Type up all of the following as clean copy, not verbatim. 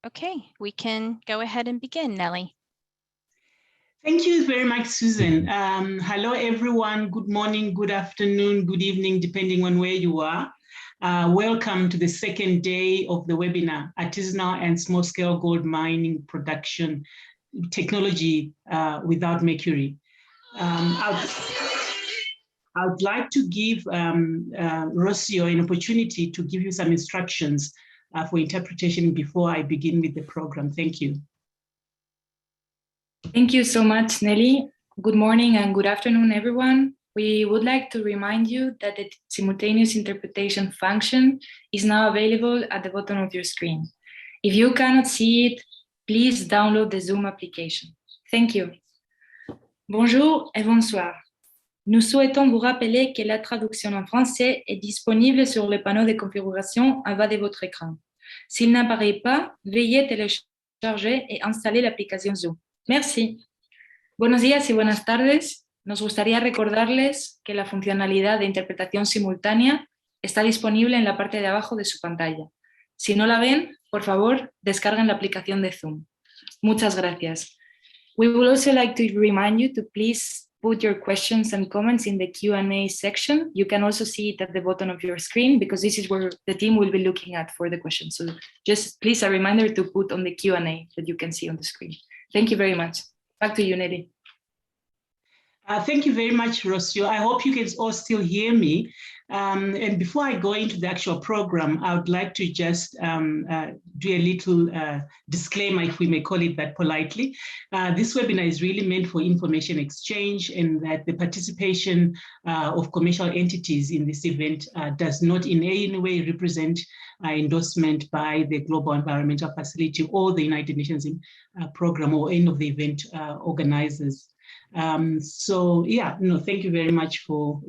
Okay, we can go ahead and begin, Nelly. Thank you very much, Susan. Hello, everyone. Good morning, good afternoon, good evening, depending on where you are. Welcome to the second day of the webinar, Artisanal and Small-Scale Gold Mining Production Technology Without Mercury. I would like to give Rocio an opportunity to give you some instructions for interpretation before I begin with the program. Thank you. Thank you so much, Nelly. Good morning and good afternoon, everyone. We would like to remind you that the simultaneous interpretation function is now available at the bottom of your screen. If you cannot see it, please download the Zoom application. Thank you. Bonjour et bonsoir. Nous souhaitons vous rappeler que la traduction en français est disponible sur le panneau de configuration en bas de votre écran. S'il n'apparaît pas, veuillez télécharger et installer l'application Zoom. Merci. Buenos días y buenas tardes. Nos gustaría recordarles que la funcionalidad de interpretación simultánea está disponible en la parte de abajo de su pantalla. Si no la ven, por favor, descarguen la aplicación de Zoom. Muchas gracias. We would also like to remind you to please put your questions and comments in the Q&A section. You can also see it at the bottom of your screen because this is where the team will be looking at for the questions. So just please a reminder to put on the Q&A that you can see on the screen. Thank you very much. Back to you, Nelly. Thank you very much, Rocio. I hope you can all still hear me. And before I go into the actual program, I would like to just do a little disclaimer, if we may call it that politely. This webinar is really meant for information exchange, and that the participation of commercial entities in this event does not in any way represent endorsement by the Global Environmental Facility or the United Nations program or any of the event organizers. So yeah, no, thank you very much for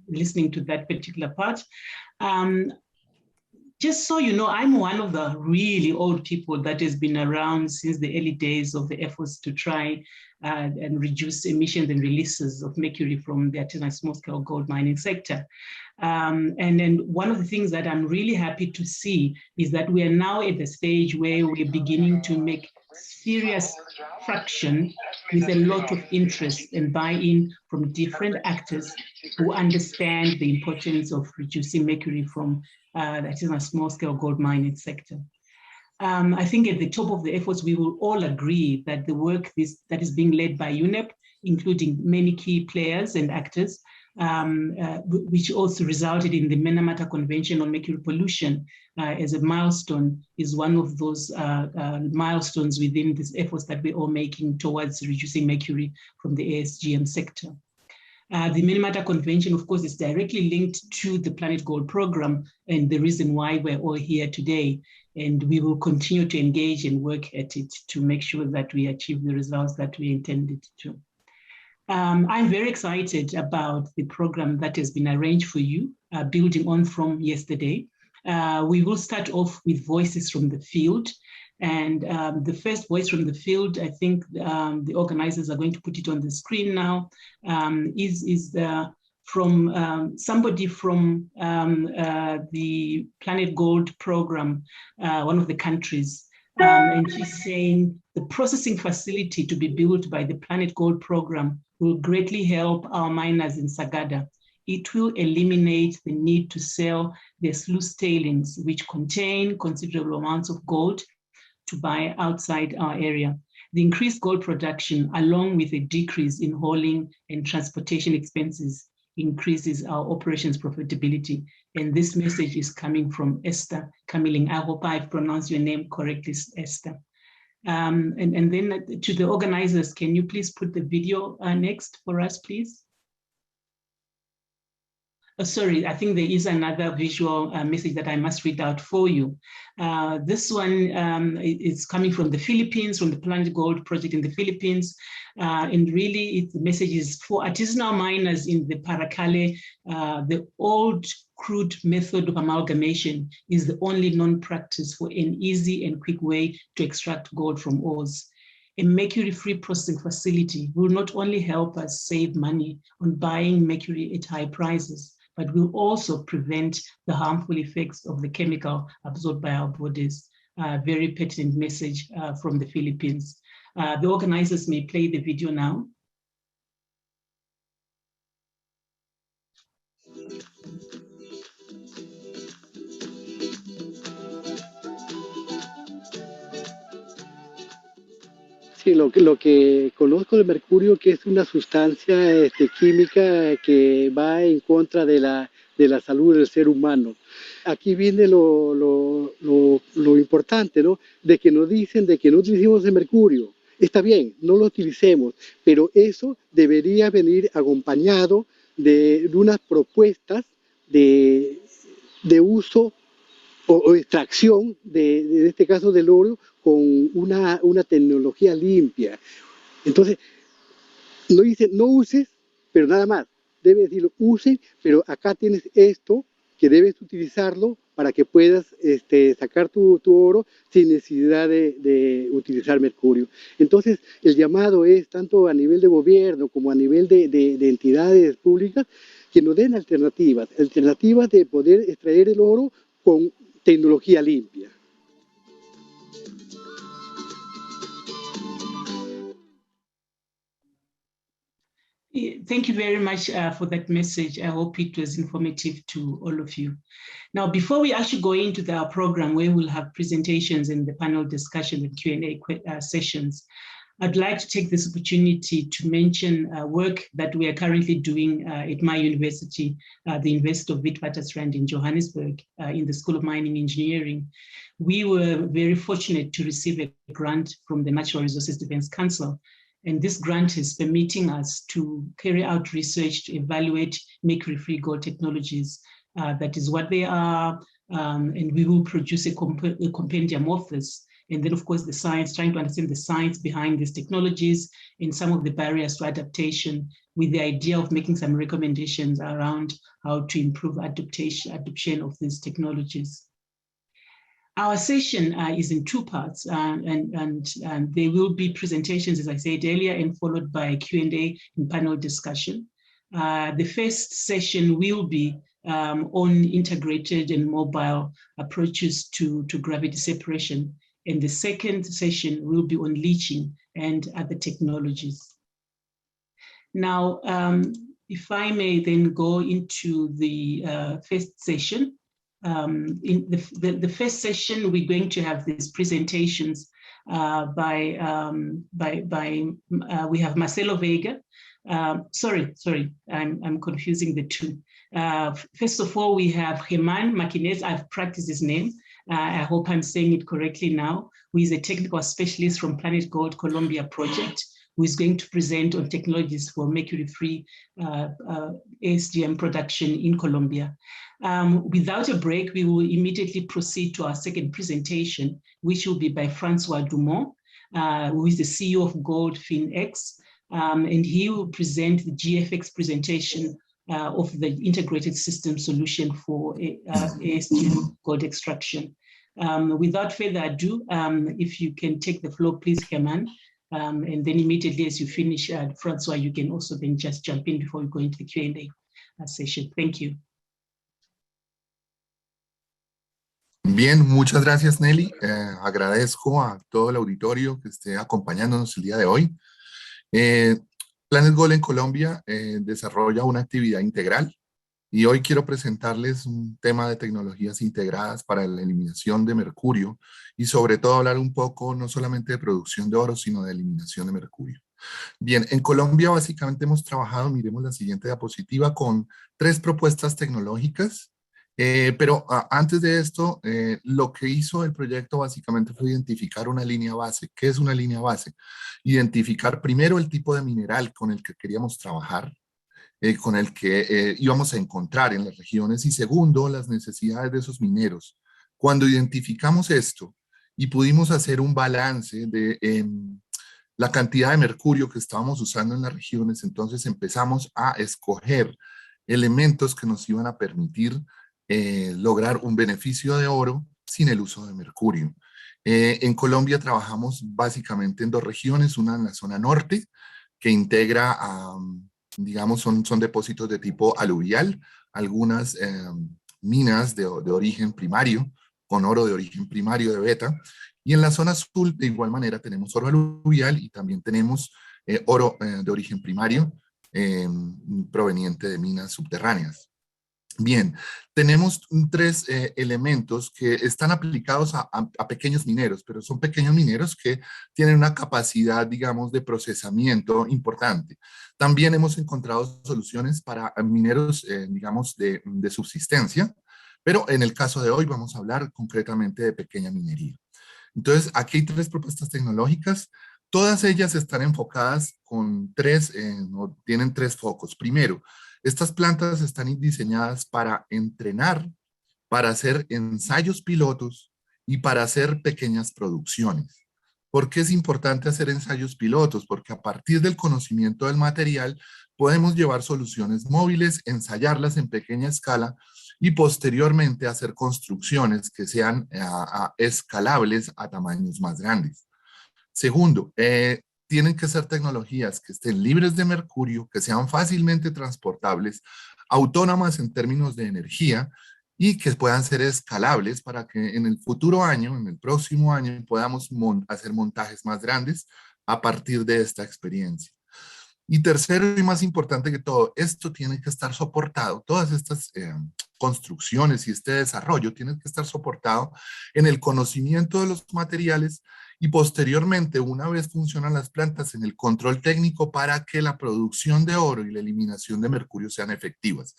listening to that particular part. Just so you know, I'm one of the really old people that has been around since the early days of the efforts to try and reduce emissions and releases of mercury from the artisanal small-scale gold mining sector. And then one of the things that I'm really happy to see is that we are now at the stage where we're beginning to make serious traction with a lot of interest and buy-in from different actors who understand the importance of reducing mercury from the artisanal small-scale gold mining sector. I think at the top of the efforts, we will all agree that the work that is being led by UNEP, including many key players and actors, which also resulted in the Minamata Convention on Mercury Pollution as a milestone, is one of those milestones within these efforts that we're all making towards reducing mercury from the ASGM sector. The Minamata Convention, of course, is directly linked to the planetGOLD program and the reason why we're all here today. And we will continue to engage and work at it to make sure that we achieve the results that we intended to. I'm very excited about the program that has been arranged for you, building on from yesterday. We will start off with voices from the field. And the first voice from the field, I think the organizers are going to put it on the screen now, is from somebody from the planetGOLD program, one of the countries. And she's saying the processing facility to be built by the planetGOLD program will greatly help our miners in Sagada. It will eliminate the need to sell their sluice tailings, which contain considerable amounts of gold, to buy outside our area. The increased gold production, along with a decrease in hauling and transportation expenses, increases our operations profitability. And this message is coming from Esther Kamiling. I hope I've pronounced your name correctly, Esther. And then to the organizers, can you please put the video next for us, please? Oh, sorry, I think there is another visual message that I must read out for you. This one is coming from the Philippines, from the planetGOLD project in the Philippines. And really, the message is for artisanal miners in the Paracale, the old crude method of amalgamation is the only known practice for an easy and quick way to extract gold from ores. A mercury-free processing facility will not only help us save money on buying mercury at high prices, but will also prevent the harmful effects of the chemical absorbed by our bodies. very pertinent message from the Philippines. The organizers may play the video now. Sí, lo que conozco del mercurio, que es una sustancia química que va en contra de la salud del ser humano. Aquí viene lo importante, ¿no? De que nos dicen de que no utilicemos el mercurio. Está bien, no lo utilicemos, pero eso debería venir acompañado de unas propuestas de uso o extracción de este caso del oro con una tecnología limpia. Entonces, no dice no uses, pero nada más. Debe decirlo, usen, pero acá tienes esto que debes utilizarlo para que puedas sacar tu oro sin necesidad de utilizar mercurio. Entonces, el llamado es tanto a nivel de gobierno como a nivel de entidades públicas que nos den alternativas de poder extraer el oro con tecnología limpia. Thank you very much for that message. I hope it was informative to all of you. Now, before we actually go into our program where we'll have presentations and the panel discussion and Q&A sessions, I'd like to take this opportunity to mention work that we are currently doing at my university, the University of Witwatersrand in Johannesburg, in the School of Mining Engineering. We were very fortunate to receive a grant from the Natural Resources Defense Council. And this grant is permitting us to carry out research to evaluate mercury-free gold technologies. That is what they are, and we will produce a compendium of this. And then, of course, the science, trying to understand the science behind these technologies and some of the barriers to adaptation, with the idea of making some recommendations around how to improve adoption of these technologies. Our session is in two parts, and there will be presentations, as I said earlier, and followed by a Q&A and panel discussion. The first session will be on integrated and mobile approaches to gravity separation. And the second session will be on leaching and other technologies. Now, if I may then go into the first session. In the first session, we're going to have these presentations we have Marcelo Vega. Sorry, I'm confusing the two. First of all, we have Germán Maquinez. I've practiced his name. I hope I'm saying it correctly now, who is a technical specialist from planetGOLD Colombia project, who is going to present on technologies for mercury-free ASGM production in Colombia. Without a break, we will immediately proceed to our second presentation, which will be by Francois Dumont, who is the CEO of GoldFinX, and he will present the GFX presentation of the integrated system solution for ASGM gold extraction. Without further ado, if you can take the floor, please, Germán. And then immediately as you finish, Francois, you can also then just jump in before we go into the Q&A session. Thank you. Bien, muchas gracias, Nelly. Agradezco a todo el auditorio que esté acompañándonos el día de hoy. planetGOLD en Colombia desarrolla una actividad integral y hoy quiero presentarles un tema de tecnologías integradas para la eliminación de mercurio y sobre todo hablar un poco no solamente de producción de oro, sino de eliminación de mercurio. Bien, en Colombia básicamente hemos trabajado, miremos la siguiente diapositiva, con 3 propuestas tecnológicas, pero antes de esto, lo que hizo el proyecto básicamente fue identificar una línea base. ¿Qué es una línea base? Identificar primero el tipo de mineral con el que queríamos trabajar, con el que íbamos a encontrar en las regiones, y segundo, las necesidades de esos mineros. Cuando identificamos esto y pudimos hacer un balance de la cantidad de mercurio que estábamos usando en las regiones, entonces empezamos a escoger elementos que nos iban a permitir lograr un beneficio de oro sin el uso de mercurio. En Colombia trabajamos básicamente en 2 regiones, una en la zona norte, que integra a digamos, son depósitos de tipo aluvial, algunas minas de origen primario, con oro de origen primario de beta. Y en la zona azul, de igual manera, tenemos oro aluvial y también tenemos oro de origen primario proveniente de minas subterráneas. Bien, tenemos tres elementos que están aplicados a pequeños mineros, pero son pequeños mineros que tienen una capacidad, digamos, de procesamiento importante. También hemos encontrado soluciones para mineros, digamos, de subsistencia, pero en el caso de hoy vamos a hablar concretamente de pequeña minería. Entonces, aquí hay tres propuestas tecnológicas. Todas ellas están enfocadas con tienen tres focos. Primero, estas plantas están diseñadas para entrenar, para hacer ensayos pilotos y para hacer pequeñas producciones. ¿Por qué es importante hacer ensayos pilotos? Porque a partir del conocimiento del material podemos llevar soluciones móviles, ensayarlas en pequeña escala y posteriormente hacer construcciones que sean escalables a tamaños más grandes. Segundo, tienen que ser tecnologías que estén libres de mercurio, que sean fácilmente transportables, autónomas en términos de energía y que puedan ser escalables para que en el futuro año, en el próximo año, podamos hacer montajes más grandes a partir de esta experiencia. Y tercero y más importante que todo, esto tiene que estar soportado, todas estas construcciones y este desarrollo tienen que estar soportado en el conocimiento de los materiales y posteriormente, una vez funcionan las plantas, en el control técnico para que la producción de oro y la eliminación de mercurio sean efectivas.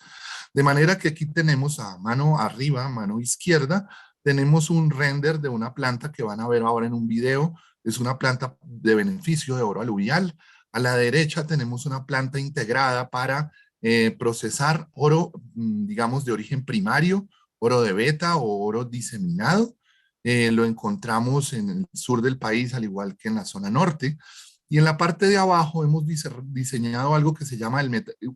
De manera que aquí tenemos a mano arriba, mano izquierda, tenemos un render de una planta que van a ver ahora en un video. Es una planta de beneficio de oro aluvial. A la derecha tenemos una planta integrada para procesar oro, digamos, de origen primario, oro de beta o oro diseminado. Lo encontramos en el sur del país, al igual que en la zona norte. Y en la parte de abajo hemos diseñado algo que se llama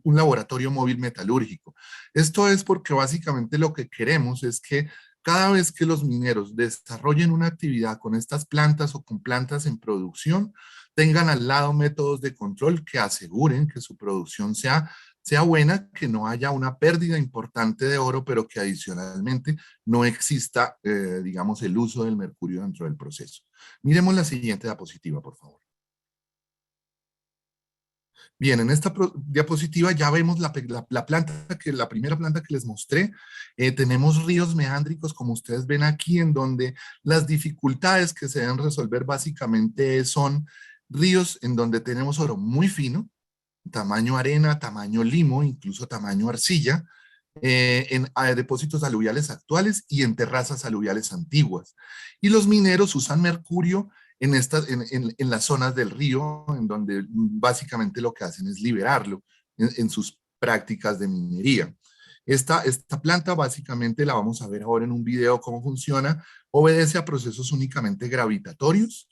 un laboratorio móvil metalúrgico. Esto es porque básicamente lo que queremos es que cada vez que los mineros desarrollen una actividad con estas plantas o con plantas en producción, tengan al lado métodos de control que aseguren que su producción sea buena, que no haya una pérdida importante de oro, pero que adicionalmente no exista, digamos, el uso del mercurio dentro del proceso. Miremos la siguiente diapositiva, por favor. Bien, en esta diapositiva ya vemos la primera planta que les mostré. Tenemos ríos meándricos, como ustedes ven aquí, en donde las dificultades que se deben resolver básicamente son ríos en donde tenemos oro muy fino, tamaño arena, tamaño limo, incluso tamaño arcilla, en depósitos aluviales actuales y en terrazas aluviales antiguas. Y los mineros usan mercurio en las zonas del río, en donde básicamente lo que hacen es liberarlo en sus prácticas de minería. Esta planta básicamente la vamos a ver ahora en un video cómo funciona. Obedece a procesos únicamente gravitatorios.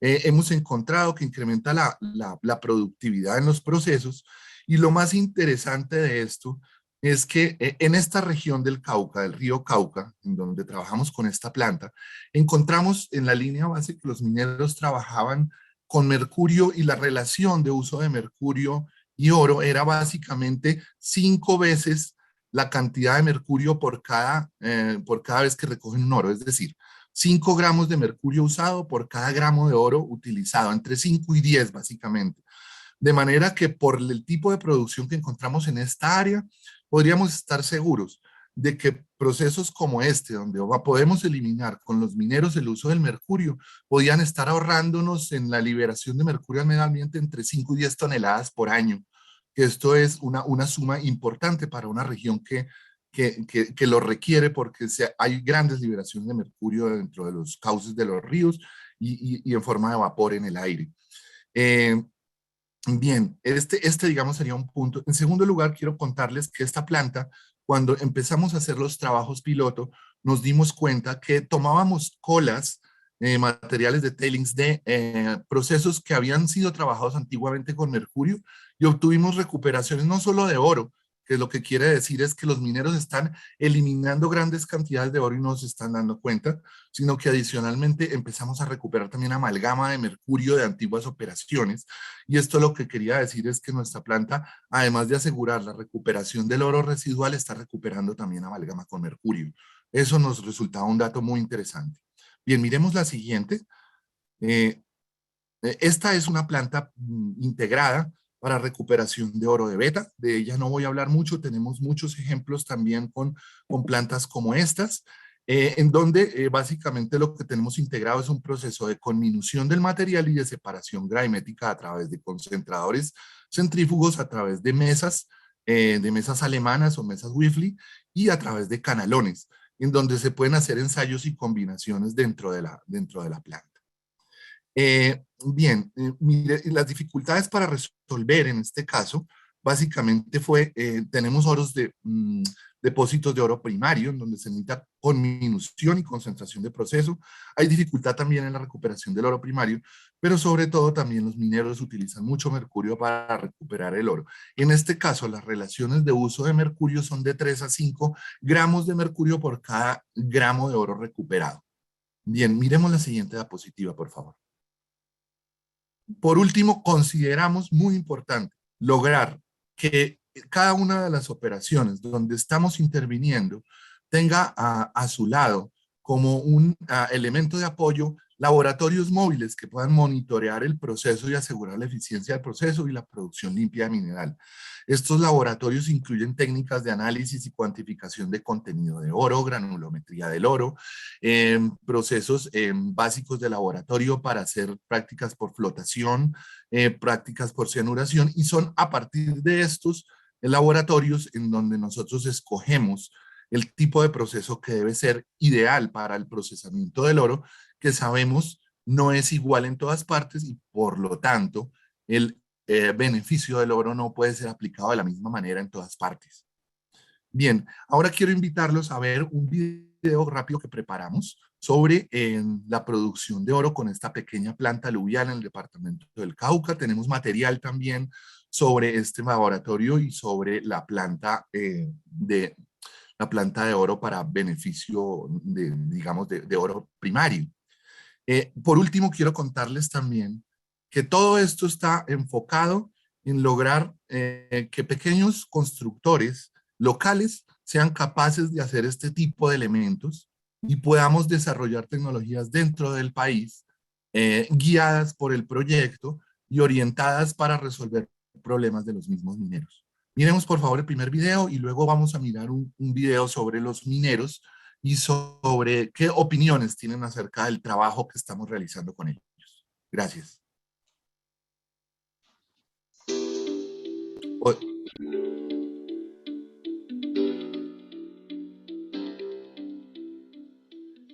Hemos encontrado que incrementa la productividad en los procesos, y lo más interesante de esto es que en esta región del Cauca, del río Cauca, en donde trabajamos con esta planta, encontramos en la línea base que los mineros trabajaban con mercurio, y la relación de uso de mercurio y oro era básicamente 5 veces la cantidad de mercurio por cada vez que recogen un oro, es decir, 5 gramos de mercurio usado por cada gramo de oro utilizado, entre 5 y 10 básicamente. De manera que por el tipo de producción que encontramos en esta área, podríamos estar seguros de que procesos como este, donde podemos eliminar con los mineros el uso del mercurio, podían estar ahorrándonos en la liberación de mercurio al medio ambiente entre 5 y 10 toneladas por año, que esto es una suma importante para una región que lo requiere, porque hay grandes liberaciones de mercurio dentro de los cauces de los ríos y en forma de vapor en el aire. Bien, digamos sería un punto. En segundo lugar, quiero contarles que esta planta, cuando empezamos a hacer los trabajos piloto, nos dimos cuenta que tomábamos colas, materiales de tailings de procesos que habían sido trabajados antiguamente con mercurio, y obtuvimos recuperaciones no solo de oro, que lo que quiere decir es que los mineros están eliminando grandes cantidades de oro y no se están dando cuenta, sino que adicionalmente empezamos a recuperar también amalgama de mercurio de antiguas operaciones. Y esto lo que quería decir es que nuestra planta, además de asegurar la recuperación del oro residual, está recuperando también amalgama con mercurio, Eso nos resultaba un dato muy interesante. Bien, miremos la siguiente. Esta es una planta integrada para recuperación de oro de beta. De ella no voy a hablar mucho, tenemos muchos ejemplos también con plantas como estas, en donde básicamente lo que tenemos integrado es un proceso de conminución del material y de separación gravimétrica a través de concentradores centrífugos, a través de mesas alemanas o mesas Whiffley y a través de canalones, en donde se pueden hacer ensayos y combinaciones dentro de la planta. Bien, mire, las dificultades para resolver en este caso, básicamente tenemos depósitos de oro primario, en donde se necesita conminución y concentración de proceso. Hay dificultad también en la recuperación del oro primario, pero sobre todo también los mineros utilizan mucho mercurio para recuperar el oro. En este caso, las relaciones de uso de mercurio son de 3 a 5 gramos de mercurio por cada gramo de oro recuperado. Bien, miremos la siguiente diapositiva, por favor. Por último, consideramos muy importante lograr que cada una de las operaciones donde estamos interviniendo tenga a su lado como un elemento de apoyo laboratorios móviles que puedan monitorear el proceso y asegurar la eficiencia del proceso y la producción limpia de mineral. Estos laboratorios incluyen técnicas de análisis y cuantificación de contenido de oro, granulometría del oro, procesos básicos de laboratorio para hacer prácticas por flotación, prácticas por cianuración, y son a partir de estos laboratorios en donde nosotros escogemos el tipo de proceso que debe ser ideal para el procesamiento del oro, que sabemos no es igual en todas partes y por lo tanto el beneficio del oro no puede ser aplicado de la misma manera en todas partes. Bien, ahora quiero invitarlos a ver un video rápido que preparamos sobre la producción de oro con esta pequeña planta aluvial en el departamento del Cauca. Tenemos material también sobre este laboratorio y sobre la planta de oro para beneficio de oro primario. Por último, quiero contarles también que todo esto está enfocado en lograr que pequeños constructores locales sean capaces de hacer este tipo de elementos y podamos desarrollar tecnologías dentro del país guiadas por el proyecto y orientadas para resolver problemas de los mismos mineros. Miremos por favor el primer video y luego vamos a mirar un video sobre los mineros y sobre qué opiniones tienen acerca del trabajo que estamos realizando con ellos. Gracias.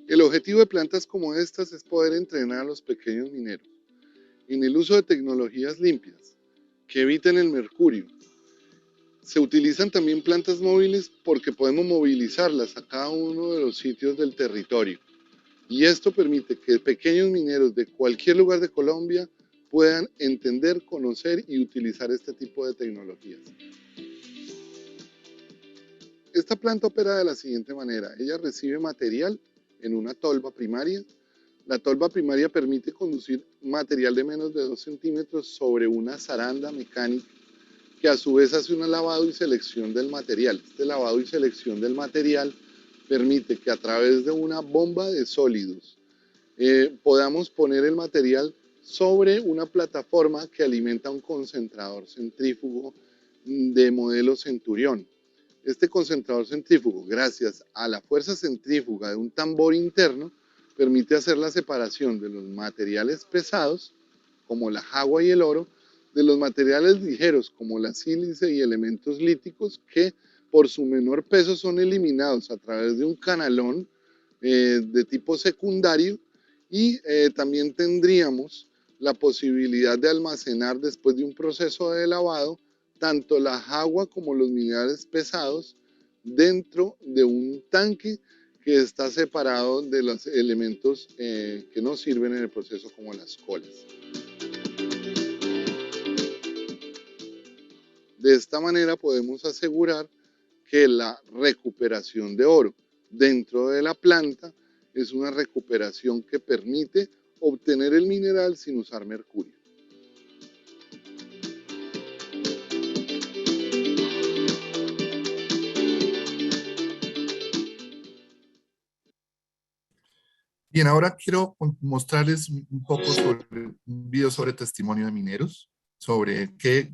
El objetivo de plantas como estas es poder entrenar a los pequeños mineros en el uso de tecnologías limpias que eviten el mercurio. Se utilizan también plantas móviles porque podemos movilizarlas a cada uno de los sitios del territorio. Y esto permite que pequeños mineros de cualquier lugar de Colombia puedan entender, conocer y utilizar este tipo de tecnologías. Esta planta opera de la siguiente manera. Ella recibe material en una tolva primaria. La tolva primaria permite conducir material de menos de 2 centímetros sobre una zaranda mecánica que a su vez hace un lavado y selección del material. Este lavado y selección del material permite que a través de una bomba de sólidos podamos poner el material sobre una plataforma que alimenta un concentrador centrífugo de modelo Centurión. Este concentrador centrífugo, gracias a la fuerza centrífuga de un tambor interno, permite hacer la separación de los materiales pesados, como la jagua y el oro, de los materiales ligeros, como la sílice y elementos líticos, que por su menor peso son eliminados a través de un canalón de tipo secundario, y también tendríamos la posibilidad de almacenar después de un proceso de lavado tanto la jagua como los minerales pesados dentro de un tanque que está separado de los elementos que no sirven en el proceso, como las colas. De esta manera podemos asegurar que la recuperación de oro dentro de la planta es una recuperación que permite obtener el mineral sin usar mercurio. Bien, ahora quiero mostrarles un poco sobre un video sobre testimonio de mineros, sobre qué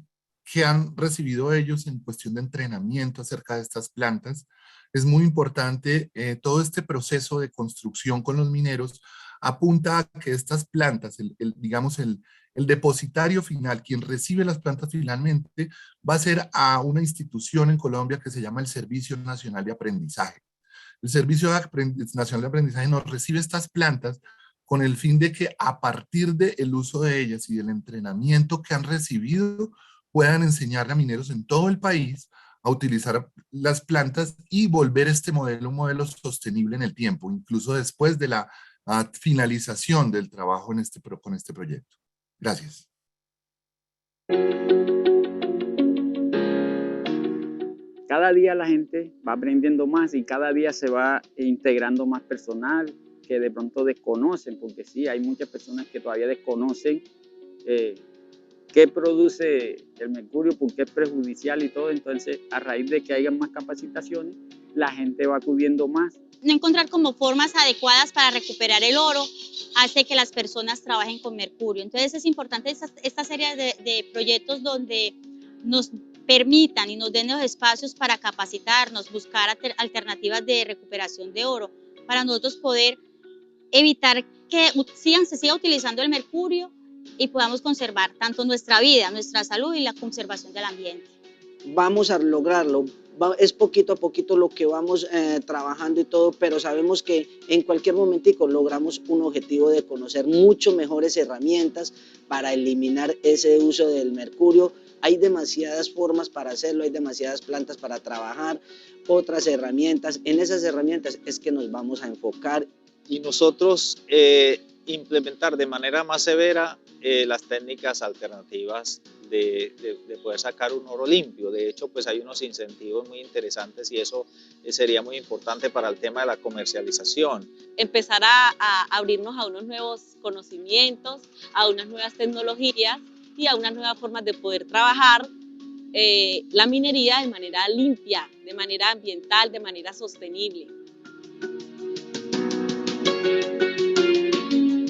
han recibido ellos en cuestión de entrenamiento acerca de estas plantas. Es muy importante, todo este proceso de construcción con los mineros apunta a que estas plantas, digamos el depositario final, quien recibe las plantas finalmente, va a ser a una institución en Colombia que se llama el Servicio Nacional de Aprendizaje. El Servicio Nacional de Aprendizaje nos recibe estas plantas con el fin de que a partir del uso de ellas y del entrenamiento que han recibido, puedan enseñarle a mineros en todo el país a utilizar las plantas y volver este modelo un modelo sostenible en el tiempo, incluso después de la finalización del trabajo con este proyecto. Gracias. Cada día la gente va aprendiendo más y cada día se va integrando más personal que de pronto desconocen, porque sí, hay muchas personas que todavía desconocen qué produce el mercurio, por qué es perjudicial y todo. Entonces, a raíz de que haya más capacitaciones, la gente va acudiendo más. No encontrar como formas adecuadas para recuperar el oro hace que las personas trabajen con mercurio. Entonces es importante esta serie de proyectos donde nos permitan y nos den los espacios para capacitarnos, buscar alternativas de recuperación de oro, para nosotros poder evitar que se siga utilizando el mercurio y podamos conservar tanto nuestra vida, nuestra salud y la conservación del ambiente. Vamos a lograrlo, es poquito a poquito lo que vamos trabajando y todo, pero sabemos que en cualquier momentico logramos un objetivo de conocer mucho mejores herramientas para eliminar ese uso del mercurio. Hay demasiadas formas para hacerlo, hay demasiadas plantas para trabajar, otras herramientas. En esas herramientas es que nos vamos a enfocar. Y nosotros implementar de manera más severa las técnicas alternativas de poder sacar un oro limpio. De hecho, pues hay unos incentivos muy interesantes y eso sería muy importante para el tema de la comercialización. Empezar a abrirnos a unos nuevos conocimientos, a unas nuevas tecnologías y a unas nuevas formas de poder trabajar la minería de manera limpia, de manera ambiental, de manera sostenible.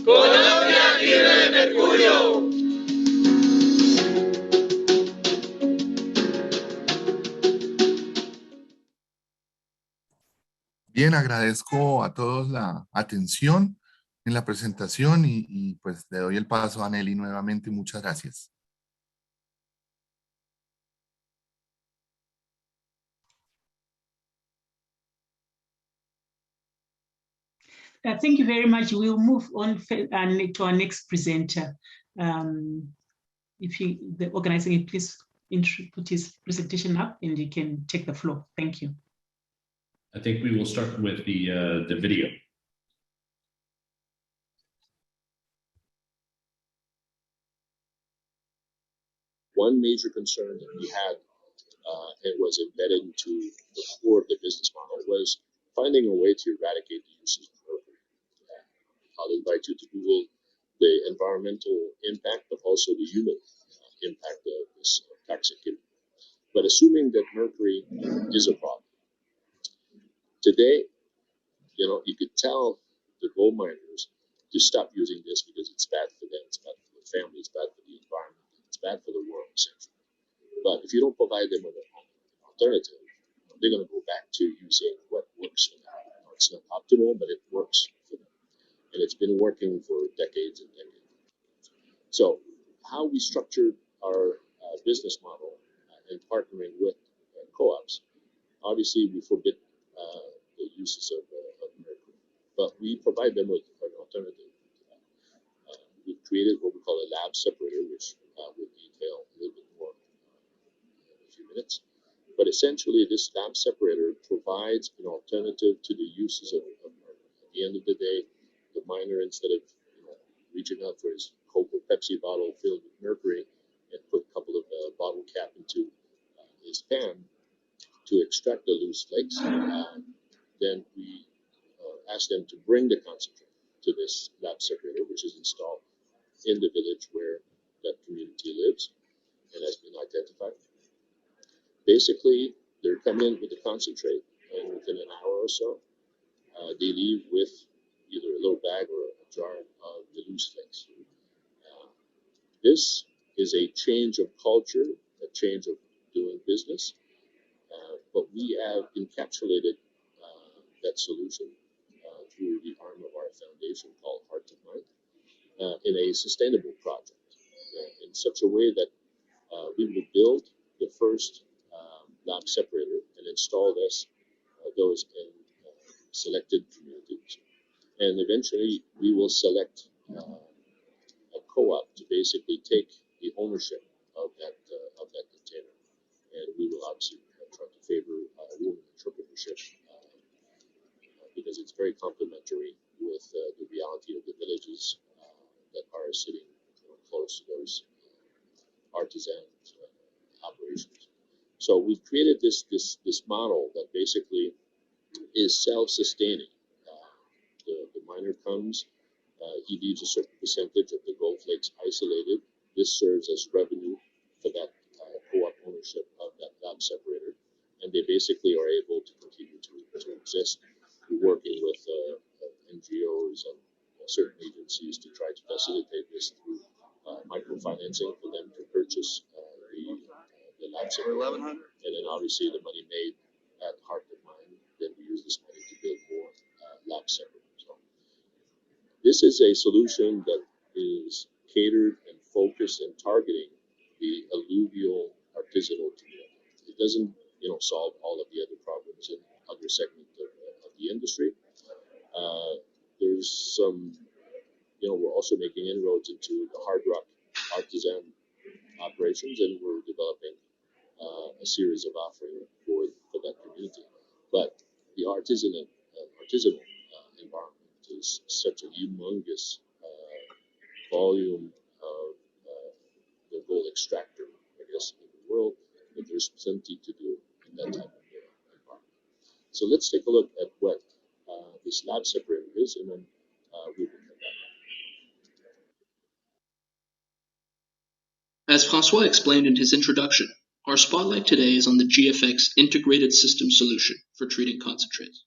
Colombia libre de mercurio. Bien, agradezco a todos la atención en la presentación y pues le doy el paso a Nelly nuevamente. Muchas gracias. Thank you very much. We'll move on to our next presenter. If the organizer, please put his presentation up and you can take the floor. Thank you. I think we will start with the video. One major concern that we had and was embedded into the core of the business model was finding a way to eradicate the uses of mercury. I'll invite you to Google the environmental impact, but also the human impact of this toxic chemical. But assuming that mercury is a problem, today, you could tell the gold miners to stop using this because it's bad for them, it's bad for the family, it's bad for the environment, it's bad for the world, essentially. But if you don't provide them with an alternative, they're going to go back to using what works for them. It's not optimal, but it works for them. And it's been working for decades and decades. So how we structured our business model and partnering with co-ops, obviously we forbid the uses of mercury, but we provide them with an alternative. We've created what we call a lab separator, which we'll detail a little bit more in a few minutes. But essentially, this lab separator provides an alternative to the uses of mercury. At the end of the day, the miner, instead of reaching out for his Coke or Pepsi bottle filled with mercury and put a couple of bottle cap into his pan to extract the loose flakes, then we ask them to bring the concentrate to this lab separator, which is installed in the village where that community lives and has been identified. Basically, they're coming in with the concentrate, and within an hour or so, they leave with either a little bag or a jar of the loose flakes. This is a change of culture, a change of doing business, but we have encapsulated that solution through the arm of our foundation called Heart to Mind in a sustainable project in such a way that we will build the first lab separator and install those in selected communities. And eventually we will select a co-op to basically take the ownership of that container. And we will obviously try to favor women entrepreneurship because it's very complementary with the reality of the villages that are sitting close to those artisan operations. So we've created this model that basically is self-sustaining. The miner comes, he leaves a certain percentage of the gold flakes isolated. This serves as revenue for that co-op ownership of that lab separator, and they basically are able to continue to exist. We're working with NGOs and certain agencies to try to facilitate this through microfinancing for them to purchase the lab separator, and then obviously the money made at Heart of Mine, then we use this money to build more lab separators. So this is a solution that is catered and focused and targeting the alluvial artisanal community. It doesn't, solve all of the other problems in other segments of the industry. There's some, we're also making inroads into the hard rock artisan operations, and we're developing a series of offerings for that community. But the artisanal environment is such a humongous volume of the gold extractor, I guess, in the world, that there's plenty to do in that type of environment. So let's take a look at what this lab separator is, and then we will come back. As Francois explained in his introduction, our spotlight today is on the GFX integrated system solution for treating concentrates,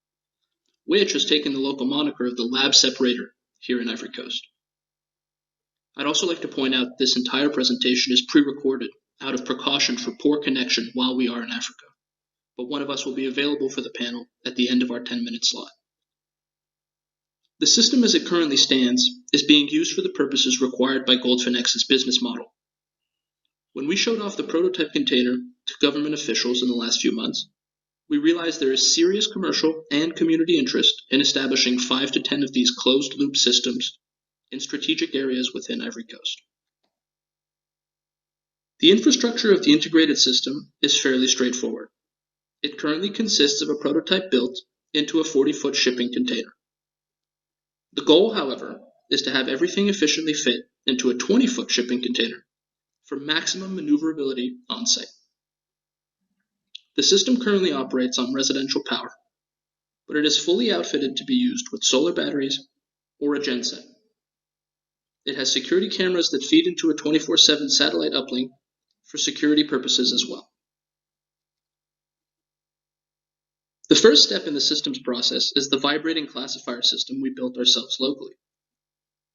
which has taken the local moniker of the lab separator here in Ivory Coast. I'd also like to point out this entire presentation is pre-recorded out of precaution for poor connection while we are in Africa, but one of us will be available for the panel at the end of our 10-minute slot. The system as it currently stands is being used for the purposes required by Goldfinex's business model. When we showed off the prototype container to government officials in the last few months, we realized there is serious commercial and community interest in establishing 5 to 10 of these closed-loop systems in strategic areas within Ivory Coast. The infrastructure of the integrated system is fairly straightforward. It currently consists of a prototype built into a 40-foot shipping container. The goal, however, is to have everything efficiently fit into a 20-foot shipping container for maximum maneuverability on site. The system currently operates on residential power, but it is fully outfitted to be used with solar batteries or a genset. It has security cameras that feed into a 24/7 satellite uplink for security purposes as well. The first step in the systems process is the vibrating classifier system we built ourselves locally.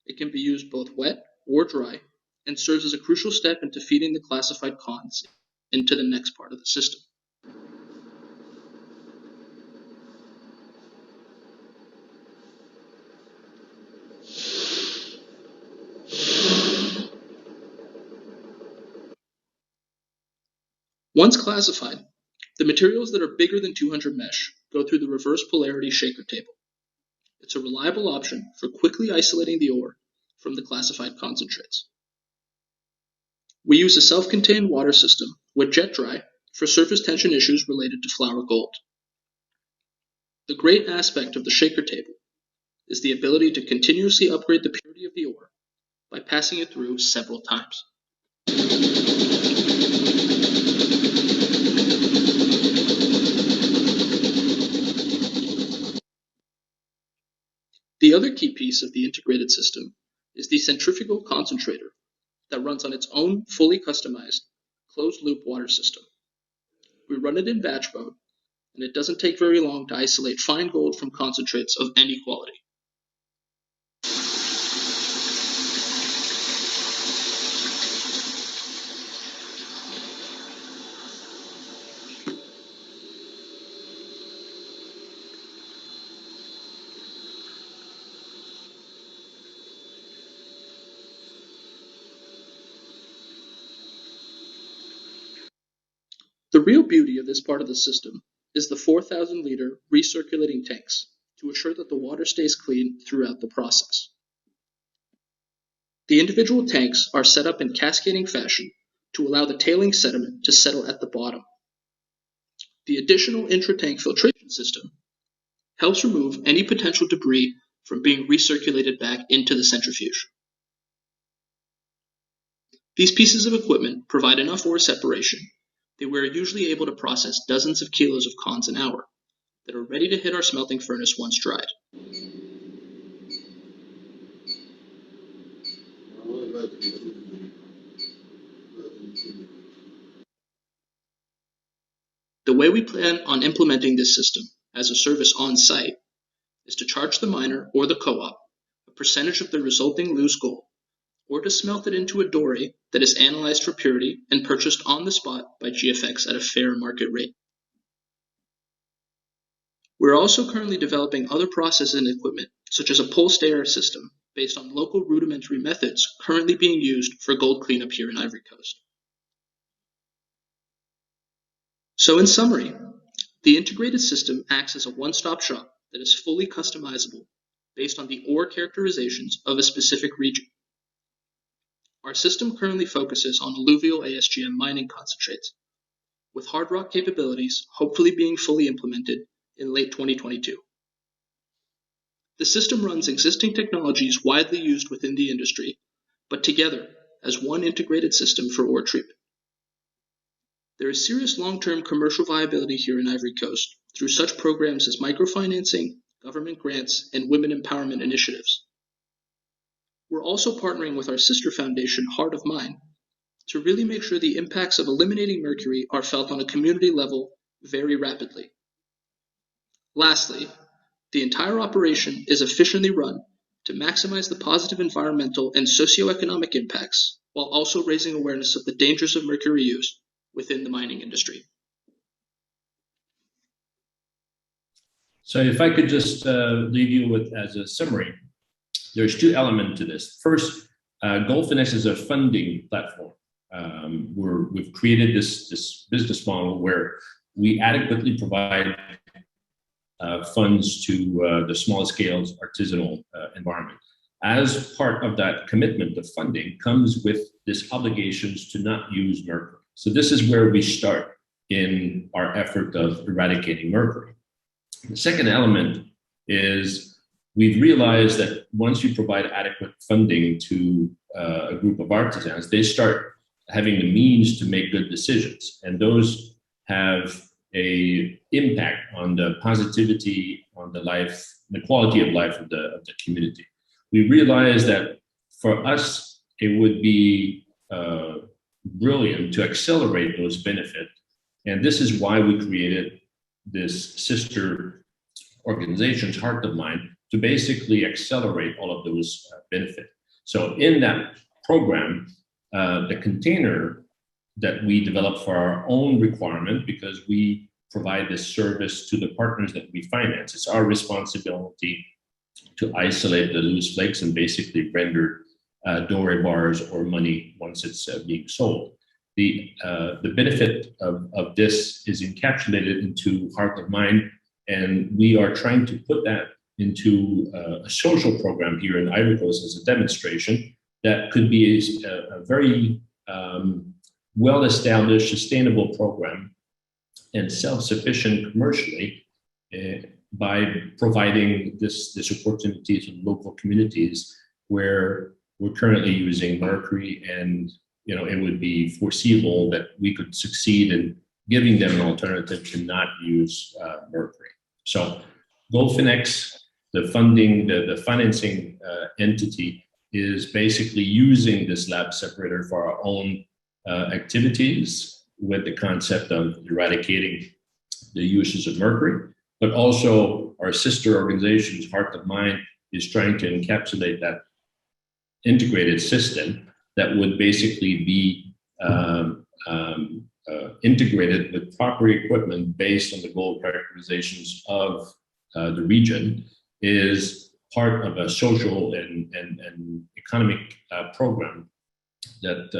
It can be used both wet or dry and serves as a crucial step into feeding the classified cons into the next part of the system. Once classified, the materials that are bigger than 200 mesh go through the reverse polarity shaker table. It's a reliable option for quickly isolating the ore from the classified concentrates. We use a self-contained water system with jet dry for surface tension issues related to flour gold. The great aspect of the shaker table is the ability to continuously upgrade the purity of the ore by passing it through several times. The other key piece of the integrated system is the centrifugal concentrator that runs on its own fully customized closed-loop water system. We run it in batch mode, and it doesn't take very long to isolate fine gold from concentrates of any quality. The real beauty of this part of the system is the 4,000-liter recirculating tanks to assure that the water stays clean throughout the process. The individual tanks are set up in cascading fashion to allow the tailing sediment to settle at the bottom. The additional intra-tank filtration system helps remove any potential debris from being recirculated back into the centrifuge. These pieces of equipment provide enough ore separation that we are usually able to process dozens of kilos of cons an hour that are ready to hit our smelting furnace once dried. The way we plan on implementing this system as a service on site is to charge the miner or the co-op a percentage of the resulting loose gold, or to smelt it into a doré that is analyzed for purity and purchased on the spot by GFX at a fair market rate. We're also currently developing other processes and equipment, such as a pulsed air system based on local rudimentary methods currently being used for gold cleanup here in Ivory Coast. So in summary, the integrated system acts as a one-stop shop that is fully customizable based on the ore characterizations of a specific region. Our system currently focuses on alluvial ASGM mining concentrates, with hard rock capabilities hopefully being fully implemented in late 2022. The system runs existing technologies widely used within the industry, but together as one integrated system for ore treatment. There is serious long-term commercial viability here in Ivory Coast through such programs as microfinancing, government grants, and women empowerment initiatives. We're also partnering with our sister foundation, Heart of Mine, to really make sure the impacts of eliminating mercury are felt on a community level very rapidly. Lastly, the entire operation is efficiently run to maximize the positive environmental and socioeconomic impacts, while also raising awareness of the dangers of mercury use within the mining industry. So if I could just leave you with, as a summary, there's two elements to this. First, GoldFinex is a funding platform. We've created this business model where we adequately provide funds to the small scale artisanal environment. As part of that commitment of funding comes with this obligations to not use mercury. So this is where we start in our effort of eradicating mercury. The second element is we've realized that once you provide adequate funding to a group of artisans, they start having the means to make good decisions. And those have an impact on the positivity, on the life, the quality of life of the community. We realized that for us, it would be brilliant to accelerate those benefits. And this is why we created this sister organizations, Heart of Mine, to basically accelerate all of those benefits. So in that program, the container that we developed for our own requirement, because we provide this service to the partners that we finance, it's our responsibility to isolate the loose flakes and basically render doré bars or money once it's being sold. The benefit of this is encapsulated into Heart of Mine, and we are trying to put that into a social program here in Ivory Coast as a demonstration that could be a very well-established, sustainable program and self-sufficient commercially by providing this opportunity to local communities where we're currently using mercury, and it would be foreseeable that we could succeed in giving them an alternative to not use mercury. So GoldFinex, the funding, the financing entity, is basically using this lab separator for our own activities with the concept of eradicating the uses of mercury, but also our sister organizations, Heart of Mine, is trying to encapsulate that integrated system that would basically be integrated with proper equipment based on the gold characterizations of the region, is part of a social and economic program that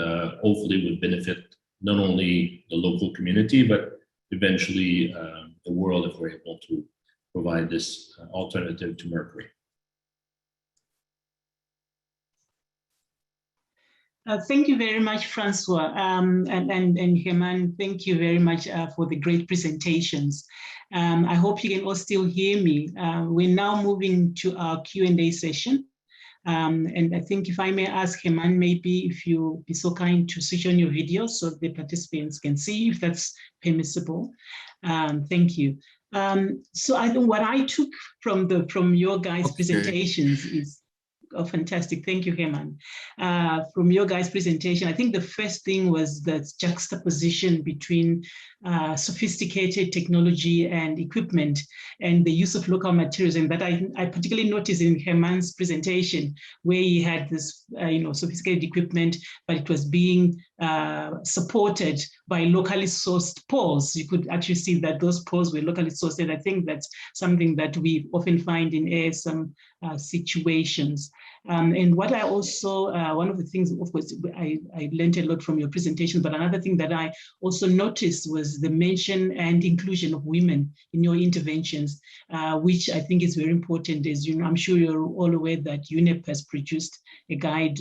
hopefully would benefit not only the local community, but eventually the world if we're able to provide this alternative to mercury. Thank you very much, Francois, and Heman, thank you very much for the great presentations. I hope you can all still hear me. We're now moving to our Q&A session. And I think if I may ask Heman, maybe if you be so kind to switch on your video so the participants can see if that's permissible. Thank you. So I think what I took from your guys' presentations is, oh, fantastic. Thank you, Heman. From your guys' presentation, I think the first thing was the juxtaposition between sophisticated technology and equipment and the use of local materials. And that I particularly noticed in Heman's presentation, where he had this sophisticated equipment, but it was being supported by locally sourced poles. You could actually see that those poles were locally sourced. And I think that's something that we often find in ASM situations. And what I also, one of the things, of course, I learned a lot from your presentation, but another thing that I also noticed was the mention and inclusion of women in your interventions, which I think is very important. As you know, I'm sure you're all aware that UNEP has produced a guide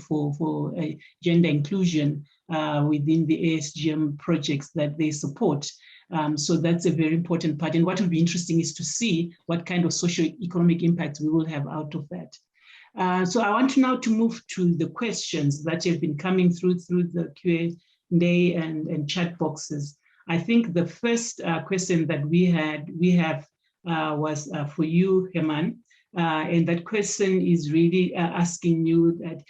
for gender inclusion within the ASGM projects that they support. So that's a very important part. And what will be interesting is to see what kind of socio-economic impact we will have out of that. So I want now to move to the questions that have been coming through the Q&A and chat boxes. I think the first question that we have was for you, Heman. And that question is really asking you that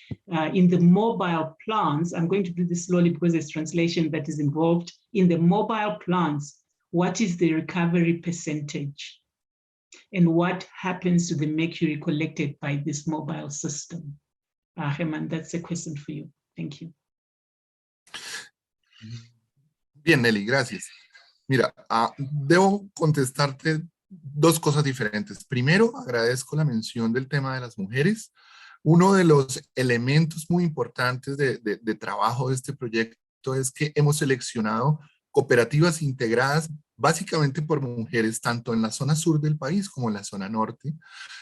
in the mobile plants, I'm going to do this slowly because there's translation that is involved. In the mobile plants, what is the recovery percentage? And what happens to the mercury collected by this mobile system? Heman, that's a question for you. Thank you. Bien, Nelly, gracias. Mira, debo contestarte dos cosas diferentes. Primero, agradezco la mención del tema de las mujeres. Uno de los elementos muy importantes de trabajo de este proyecto es que hemos seleccionado cooperativas integradas básicamente por mujeres, tanto en la zona sur del país como en la zona norte.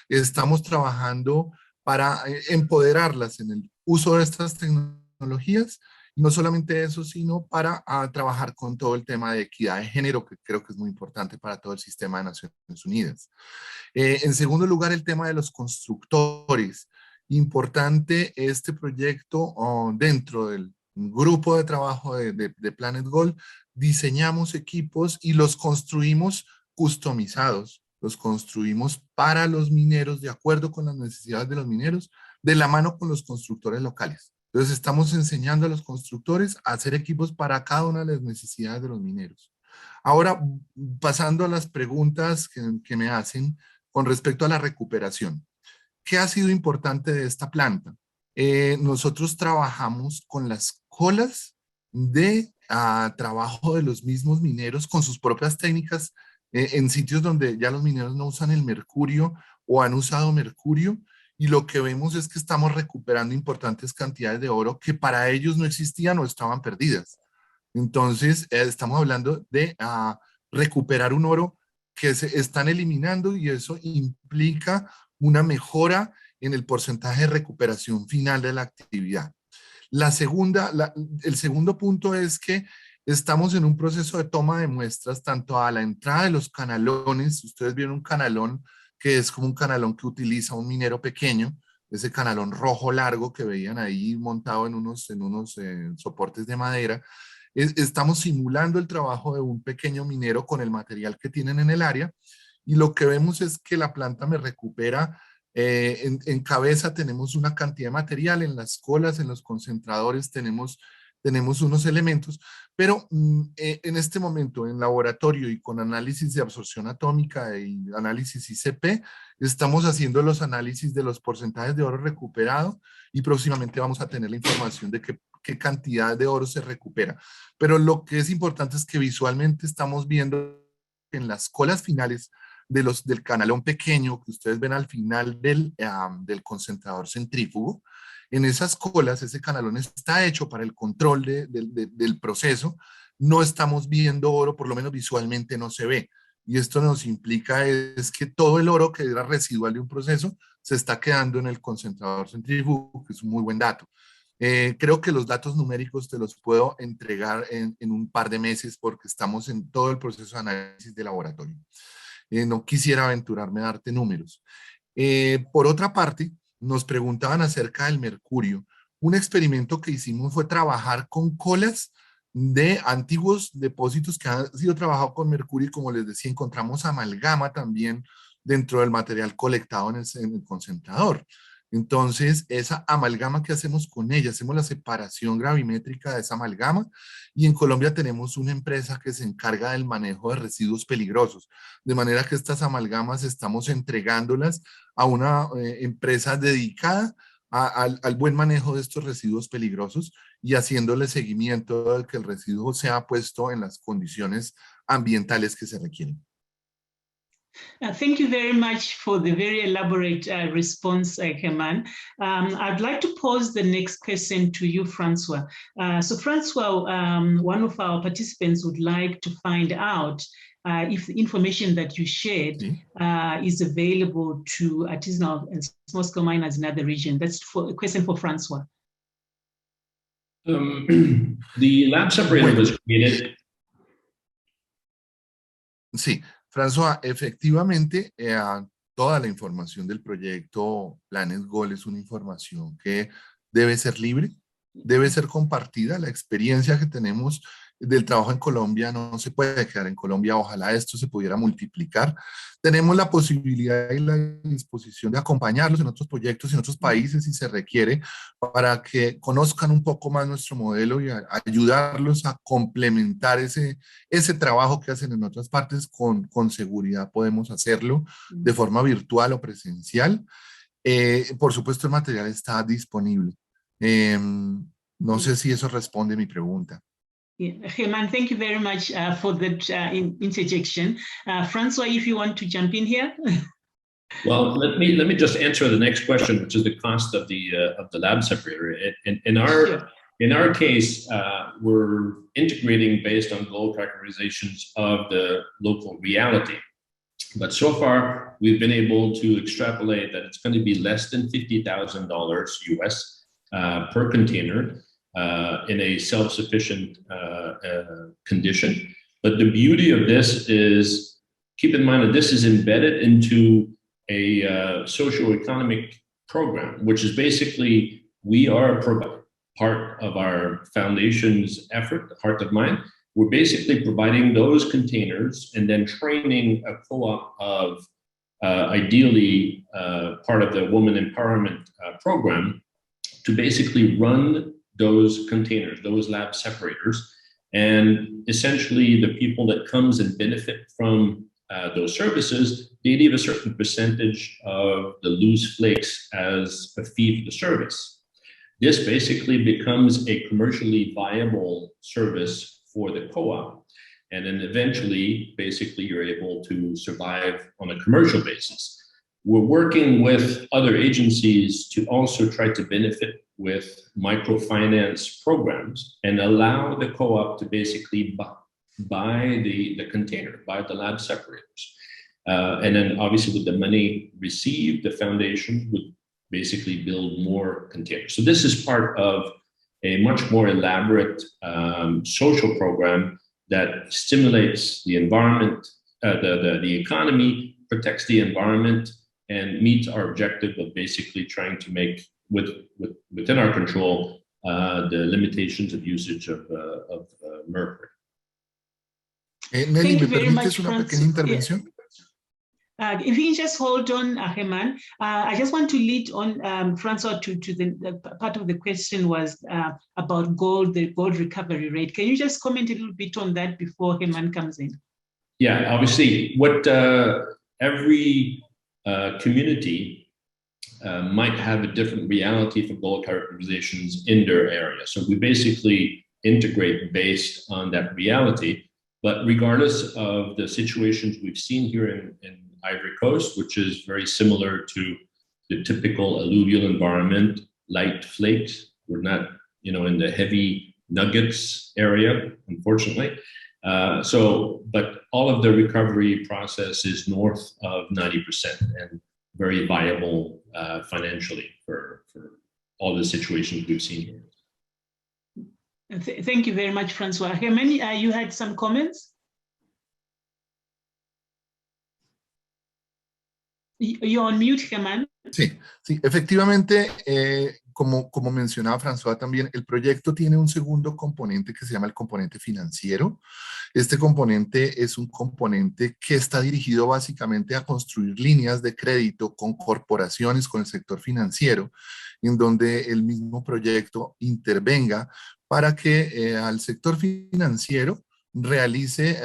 Estamos trabajando para empoderarlas en el uso de estas tecnologías, y no solamente eso, sino para trabajar con todo el tema de equidad de género, que creo que es muy importante para todo el sistema de Naciones Unidas. En segundo lugar, el tema de los constructores. Importante este proyecto dentro del grupo de trabajo de planetGOLD. Diseñamos equipos y los construimos customizados, los construimos para los mineros, de acuerdo con las necesidades de los mineros, de la mano con los constructores locales. Entonces estamos enseñando a los constructores a hacer equipos para cada una de las necesidades de los mineros. Ahora, pasando a las preguntas que me hacen con respecto a la recuperación. ¿Qué ha sido importante de esta planta? Nosotros trabajamos con las colas de trabajo de los mismos mineros con sus propias técnicas en sitios donde ya los mineros no usan el mercurio o han usado mercurio, y lo que vemos es que estamos recuperando importantes cantidades de oro que para ellos no existían o estaban perdidas. Entonces estamos hablando de recuperar un oro que se están eliminando, y eso implica una mejora en el porcentaje de recuperación final de la actividad. El segundo punto es que estamos en un proceso de toma de muestras tanto a la entrada de los canalones. Ustedes vieron un canalón que es como un canalón que utiliza un minero pequeño, ese canalón rojo largo que veían ahí montado en unos soportes de madera. Estamos simulando el trabajo de un pequeño minero con el material que tienen en el área, y lo que vemos es que la planta me recupera. En cabeza tenemos una cantidad de material, en las colas, en los concentradores tenemos unos elementos, pero en este momento en laboratorio y con análisis de absorción atómica y análisis ICP, estamos haciendo los análisis de los porcentajes de oro recuperado, y próximamente vamos a tener la información de qué cantidad de oro se recupera. Pero lo que es importante es que visualmente estamos viendo en las colas finales del canalón pequeño que ustedes ven al final del concentrador centrífugo. En esas colas, ese canalón está hecho para el control del proceso. No estamos viendo oro, por lo menos visualmente no se ve. Y esto nos implica es que todo el oro que era residual de un proceso se está quedando en el concentrador centrífugo, que es un muy buen dato. Creo que los datos numéricos te los puedo entregar en un par de meses porque estamos en todo el proceso de análisis de laboratorio. No quisiera aventurarme a darte números. Por otra parte, nos preguntaban acerca del mercurio. Un experimento que hicimos fue trabajar con colas de antiguos depósitos que han sido trabajados con mercurio y, como les decía, encontramos amalgama también dentro del material colectado en el concentrador. Entonces, esa amalgama que hacemos con ella, hacemos la separación gravimétrica de esa amalgama, y en Colombia tenemos una empresa que se encarga del manejo de residuos peligrosos, de manera que estas amalgamas estamos entregándolas a una empresa dedicada al buen manejo de estos residuos peligrosos y haciéndole seguimiento de que el residuo sea puesto en las condiciones ambientales que se requieren. Thank you very much for the very elaborate response, Germán. I'd like to pose the next question to you, Francois. So Francois, one of our participants would like to find out if the information that you shared is available to artisanal and small-scale miners in other regions. That's a question for Francois. The lab separator was created. Sí. François, efectivamente, toda la información del proyecto planetGOLD es una información que debe ser libre, debe ser compartida. La experiencia que tenemos del trabajo en Colombia no se puede quedar en Colombia. Ojalá esto se pudiera multiplicar. Tenemos la posibilidad y la disposición de acompañarlos en otros proyectos en otros países si se requiere, para que conozcan un poco más nuestro modelo y ayudarlos a complementar ese trabajo que hacen en otras partes. Con seguridad podemos hacerlo de forma virtual o presencial. Por supuesto, el material está disponible. No sé si eso responde a mi pregunta. Yeah. Germán, thank you very much for that interjection. Francois, if you want to jump in here. Well, let me just answer the next question, which is the cost of the lab separator. In our case, we're integrating based on gold characterizations of the local reality. But so far, we've been able to extrapolate that it's going to be less than $50,000 US per container. In a self-sufficient condition. But the beauty of this is, keep in mind that this is embedded into a socio-economic program, which is basically, we are part of our foundation's effort, the Heart of Mine. We're basically providing those containers and then training a co-op of ideally part of the Women Empowerment Program to basically run those containers, those lab separators. And essentially the people that comes and benefit from those services, they leave a certain percentage of the loose flakes as a fee for the service. This basically becomes a commercially viable service for the co-op. And then eventually, basically, you're able to survive on a commercial basis. We're working with other agencies to also try to benefit with microfinance programs and allow the co-op to basically buy the container, buy the lab separators. And then obviously with the money received, the foundation would basically build more containers. So this is part of a much more elaborate social program that stimulates the environment, the economy, protects the environment, and meets our objective of basically trying to make within our control the limitations of usage of mercury. Nelly, ¿me permites una pequeña intervención? If you can just hold on, Germán. I just want to lead on, Francois, to the part of the question was about gold, the gold recovery rate. Can you just comment a little bit on that before Germán comes in? Yeah, obviously, what every community might have a different reality for gold characterizations in their area. So we basically integrate based on that reality. But regardless of the situations we've seen here in Ivory Coast, which is very similar to the typical alluvial environment, light flakes. We're not, in the heavy nuggets area, unfortunately. But all of the recovery process is north of 90% and very viable financially for all the situations we've seen here. Thank you very much, Francois. Herman, you had some comments? You're on mute, Herman. Sí, efectivamente, como mencionaba François también, el proyecto tiene un segundo componente que se llama el componente financiero. Este componente es un componente que está dirigido básicamente a construir líneas de crédito con corporaciones, con el sector financiero, en donde el mismo proyecto intervenga para que al sector financiero realice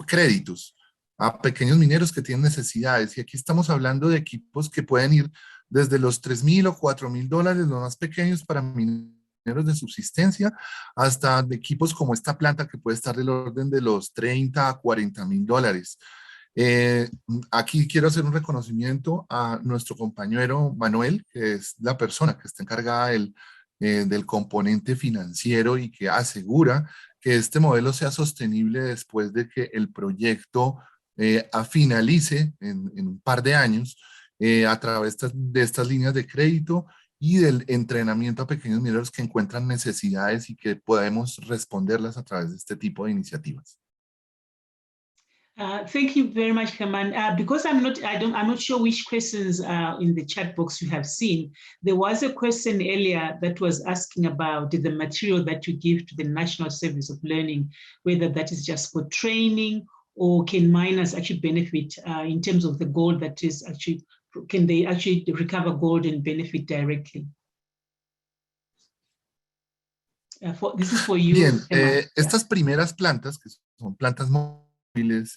créditos a pequeños mineros que tienen necesidades. Y aquí estamos hablando de equipos que pueden ir desde los $3,000 o $4,000, los más pequeños para mineros de subsistencia, hasta de equipos como esta planta que puede estar del orden de los $30,000 a $40,000. Aquí quiero hacer un reconocimiento a nuestro compañero Manuel, que es la persona que está encargada del componente financiero y que asegura que este modelo sea sostenible después de que el proyecto finalice en un par de años a través de estas líneas de crédito y del entrenamiento a pequeños mineros que encuentran necesidades y que podemos responderlas a través de este tipo de iniciativas. Thank you very much, Herman. Because I'm not sure which questions in the chat box you have seen. There was a question earlier that was asking about the material that you give to the National Service of Learning, whether that is just for training or can miners actually benefit in terms of the gold that is actually, can they actually recover gold and benefit directly? This is for you. Bien, estas primeras plantas, que son plantas móviles,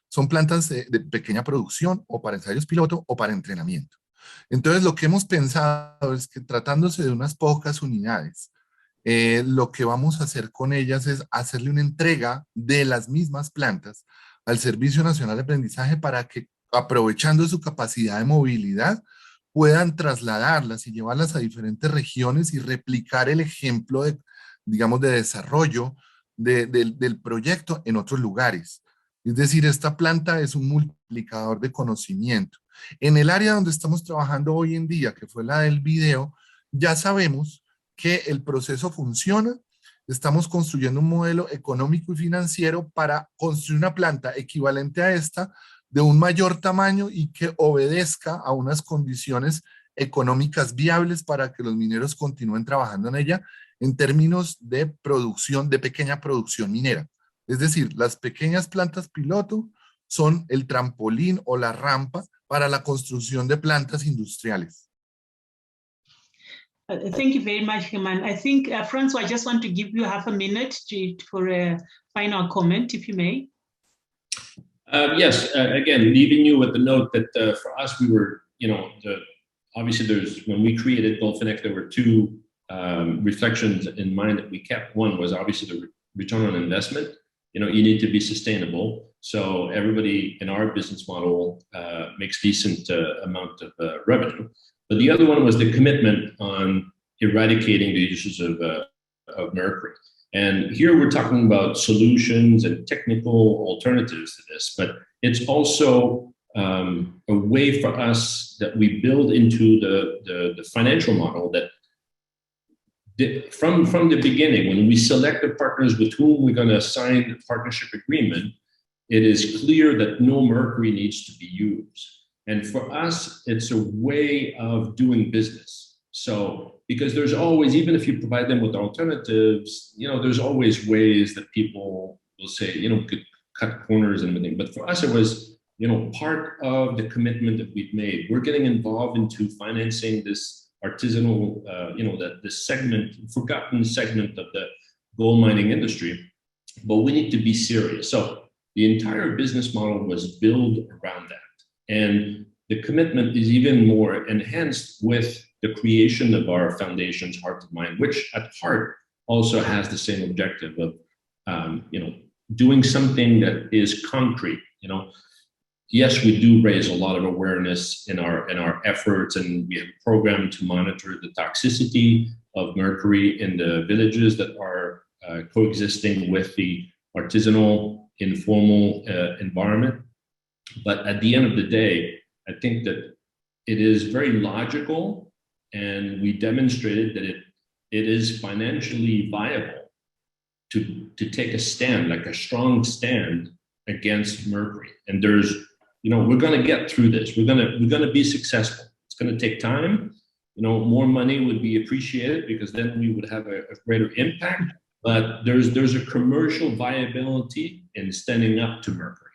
son plantas de pequeña producción o para ensayos piloto o para entrenamiento. Entonces lo que hemos pensado es que tratándose de unas pocas unidades, lo que vamos a hacer con ellas es hacerle una entrega de las mismas plantas al Servicio Nacional de Aprendizaje para que, aprovechando su capacidad de movilidad, puedan trasladarlas y llevarlas a diferentes regiones y replicar el ejemplo de, digamos, de desarrollo del proyecto en otros lugares. Es decir, esta planta es un multiplicador de conocimiento. En el área donde estamos trabajando hoy en día, que fue la del video, ya sabemos que el proceso funciona. Estamos construyendo un modelo económico y financiero para construir una planta equivalente a esta de un mayor tamaño y que obedezca a unas condiciones económicas viables para que los mineros continúen trabajando en ella en términos de producción, de pequeña producción minera. Es decir, las pequeñas plantas piloto son el trampolín o la rampa para la construcción de plantas industriales. Thank you very much, Herman. I think, Francois, I just want to give you half a minute for a final comment, if you may. Yes, again, leaving you with the note that for us, we were, obviously when we created GoldFinex, there were two reflections in mind that we kept. One was obviously the return on investment. You need to be sustainable. So everybody in our business model makes decent amount of revenue. But the other one was the commitment on eradicating the uses of mercury. And here we're talking about solutions and technical alternatives to this, but it's also a way for us that we build into the financial model that from the beginning, when we select the partners with whom we're going to sign the partnership agreement, it is clear that no mercury needs to be used. And for us, it's a way of doing business. So, because there's always, even if you provide them with alternatives, there's always ways that people will say, could cut corners and everything. But for us, it was, part of the commitment that we've made. We're getting involved into financing this artisanal, this segment, forgotten segment of the gold mining industry, but we need to be serious. So the entire business model was built around that. And the commitment is even more enhanced with the creation of our foundation's Heart to Mind, which at heart also has the same objective of, doing something that is concrete. yes, we do raise a lot of awareness in our efforts, and we have a program to monitor the toxicity of mercury in the villages that are coexisting with the artisanal informal environment. But at the end of the day, I think that it is very logical, and we demonstrated that it is financially viable to take a stand, like a strong stand against mercury. And there's, we're going to get through this. We're going to be successful. It's going to take time. More money would be appreciated because then we would have a greater impact. But there's a commercial viability in standing up to mercury.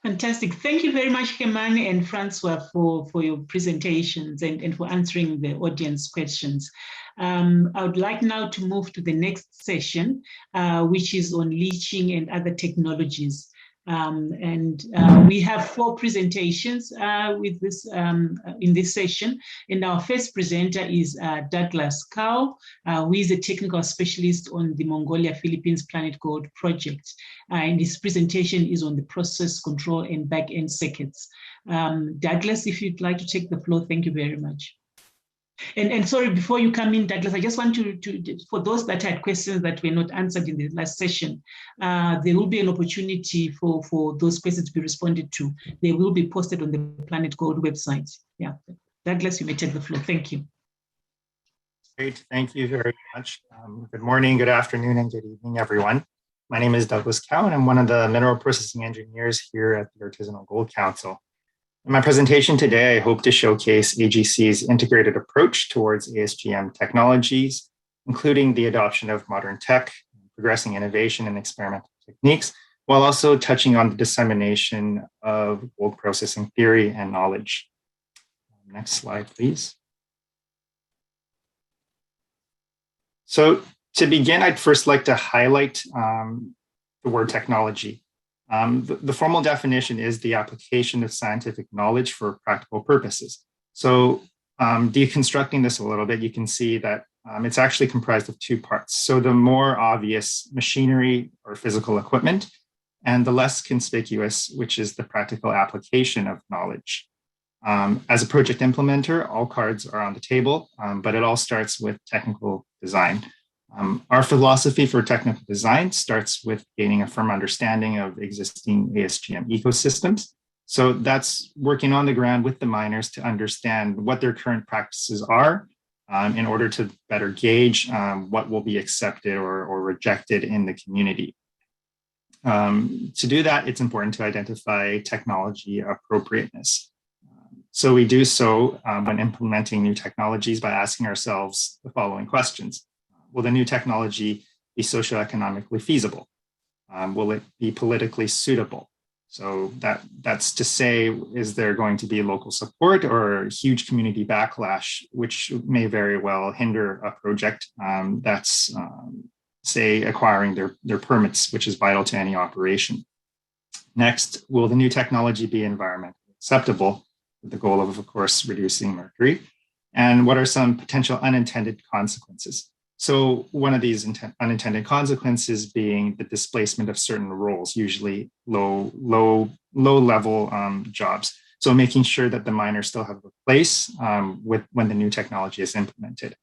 Fantastic. Thank you very much, Herman and Francois, for your presentations and for answering the audience questions. I would like now to move to the next session, which is on leaching and other technologies. We have 4 presentations with this in this session. And our first presenter is Douglas Kao, who is a technical specialist on the Mongolia-Philippines planetGOLD project. And his presentation is on the process control and back-end circuits. Douglas, if you'd like to take the floor, thank you very much. And sorry, before you come in, Douglas, I just want to for those that had questions that were not answered in the last session, there will be an opportunity for those questions to be responded to. They will be posted on the planetGOLD website. Yeah, Douglas, you may take the floor. Thank you. Great, thank you very much. Good morning, good afternoon, and good evening, everyone. My name is Douglas Kao, and I'm one of the mineral processing engineers here at the Artisanal Gold Council. In my presentation today, I hope to showcase AGC's integrated approach towards ASGM technologies, including the adoption of modern tech, progressing innovation and experimental techniques, while also touching on the dissemination of gold processing theory and knowledge. Next slide, please. So to begin, I'd first like to highlight the word technology. The formal definition is the application of scientific knowledge for practical purposes. So deconstructing this a little bit, you can see that it's actually comprised of 2 parts. So the more obvious machinery or physical equipment, and the less conspicuous, which is the practical application of knowledge. As a project implementer, all cards are on the table, but it all starts with technical design. Our philosophy for technical design starts with gaining a firm understanding of existing ASGM ecosystems. So that's working on the ground with the miners to understand what their current practices are in order to better gauge what will be accepted or rejected in the community. To do that, it's important to identify technology appropriateness. So we do so when implementing new technologies by asking ourselves the following questions. Will the new technology be socioeconomically feasible? Will it be politically suitable? So that's to say, is there going to be local support or huge community backlash, which may very well hinder a project that's, say, acquiring their permits, which is vital to any operation. Next, will the new technology be environmentally acceptable, with the goal of course, reducing mercury? And what are some potential unintended consequences? So one of these unintended consequences being the displacement of certain roles, usually low level jobs. So making sure that the miners still have a place when the new technology is implemented.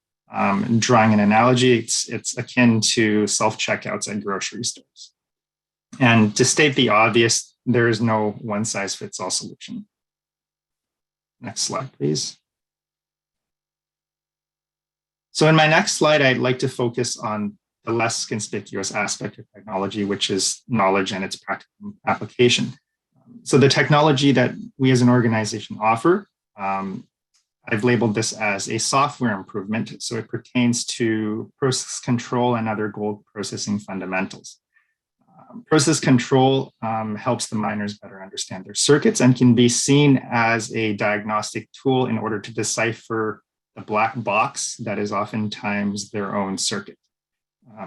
Drawing an analogy, it's akin to self-checkouts at grocery stores. And to state the obvious, there is no one-size-fits-all solution. Next slide, please. So in my next slide, I'd like to focus on the less conspicuous aspect of technology, which is knowledge and its practical application. So the technology that we as an organization offer, I've labeled this as a software improvement. So it pertains to process control and other gold processing fundamentals. Process control helps the miners better understand their circuits and can be seen as a diagnostic tool in order to decipher the black box that is oftentimes their own circuit.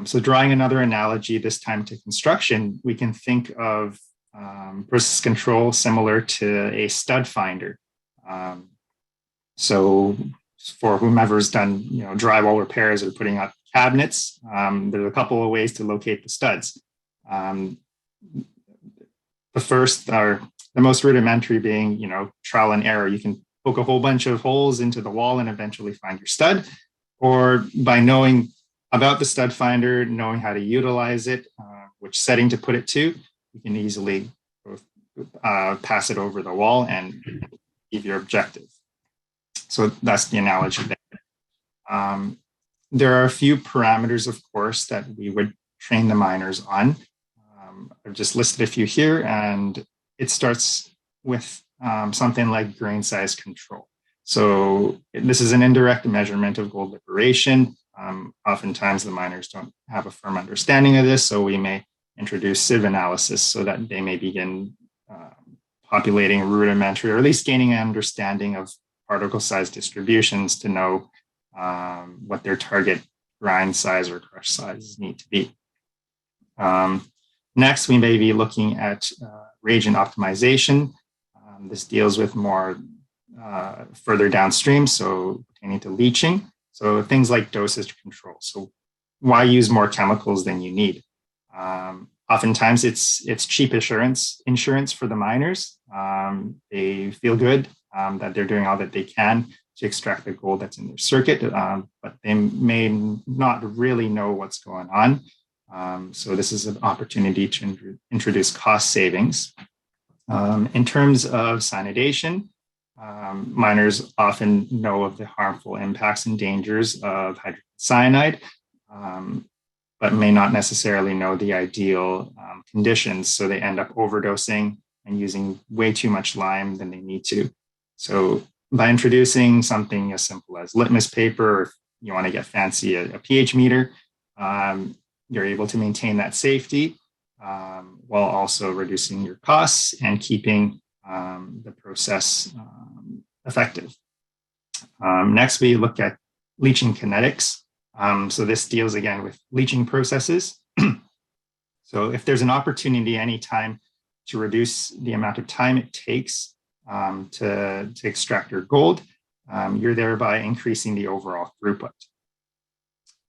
So drawing another analogy, this time to construction, we can think of process control similar to a stud finder. So for whomever's done drywall repairs or putting up cabinets, there's a couple of ways to locate the studs. The first are the most rudimentary being, trial and error. You can poke a whole bunch of holes into the wall and eventually find your stud, or by knowing about the stud finder, knowing how to utilize it, which setting to put it to, you can easily pass it over the wall and achieve your objective. So that's the analogy there. There are a few parameters, of course, that we would train the miners on. I've just listed a few here, and it starts with something like grain size control. So this is an indirect measurement of gold liberation. Oftentimes the miners don't have a firm understanding of this, so we may introduce sieve analysis so that they may begin populating rudimentary, or at least gaining an understanding of particle size distributions to know what their target grind size or crush sizes need to be. Next, we may be looking at reagent optimization. This deals with more further downstream, so pertaining to leaching. So things like dosage control. So why use more chemicals than you need? Oftentimes it's cheap insurance for the miners. They feel good that they're doing all that they can to extract the gold that's in their circuit, but they may not really know what's going on. So this is an opportunity to introduce cost savings. In terms of cyanidation, miners often know of the harmful impacts and dangers of hydrogen cyanide, but may not necessarily know the ideal conditions. So they end up overdosing and using way too much lime than they need to. So by introducing something as simple as litmus paper, or if you want to get fancy, a pH meter, you're able to maintain that safety while also reducing your costs and keeping the process effective. Next, we look at leaching kinetics. So this deals again with leaching processes. So if there's an opportunity anytime to reduce the amount of time it takes to extract your gold, you're thereby increasing the overall throughput.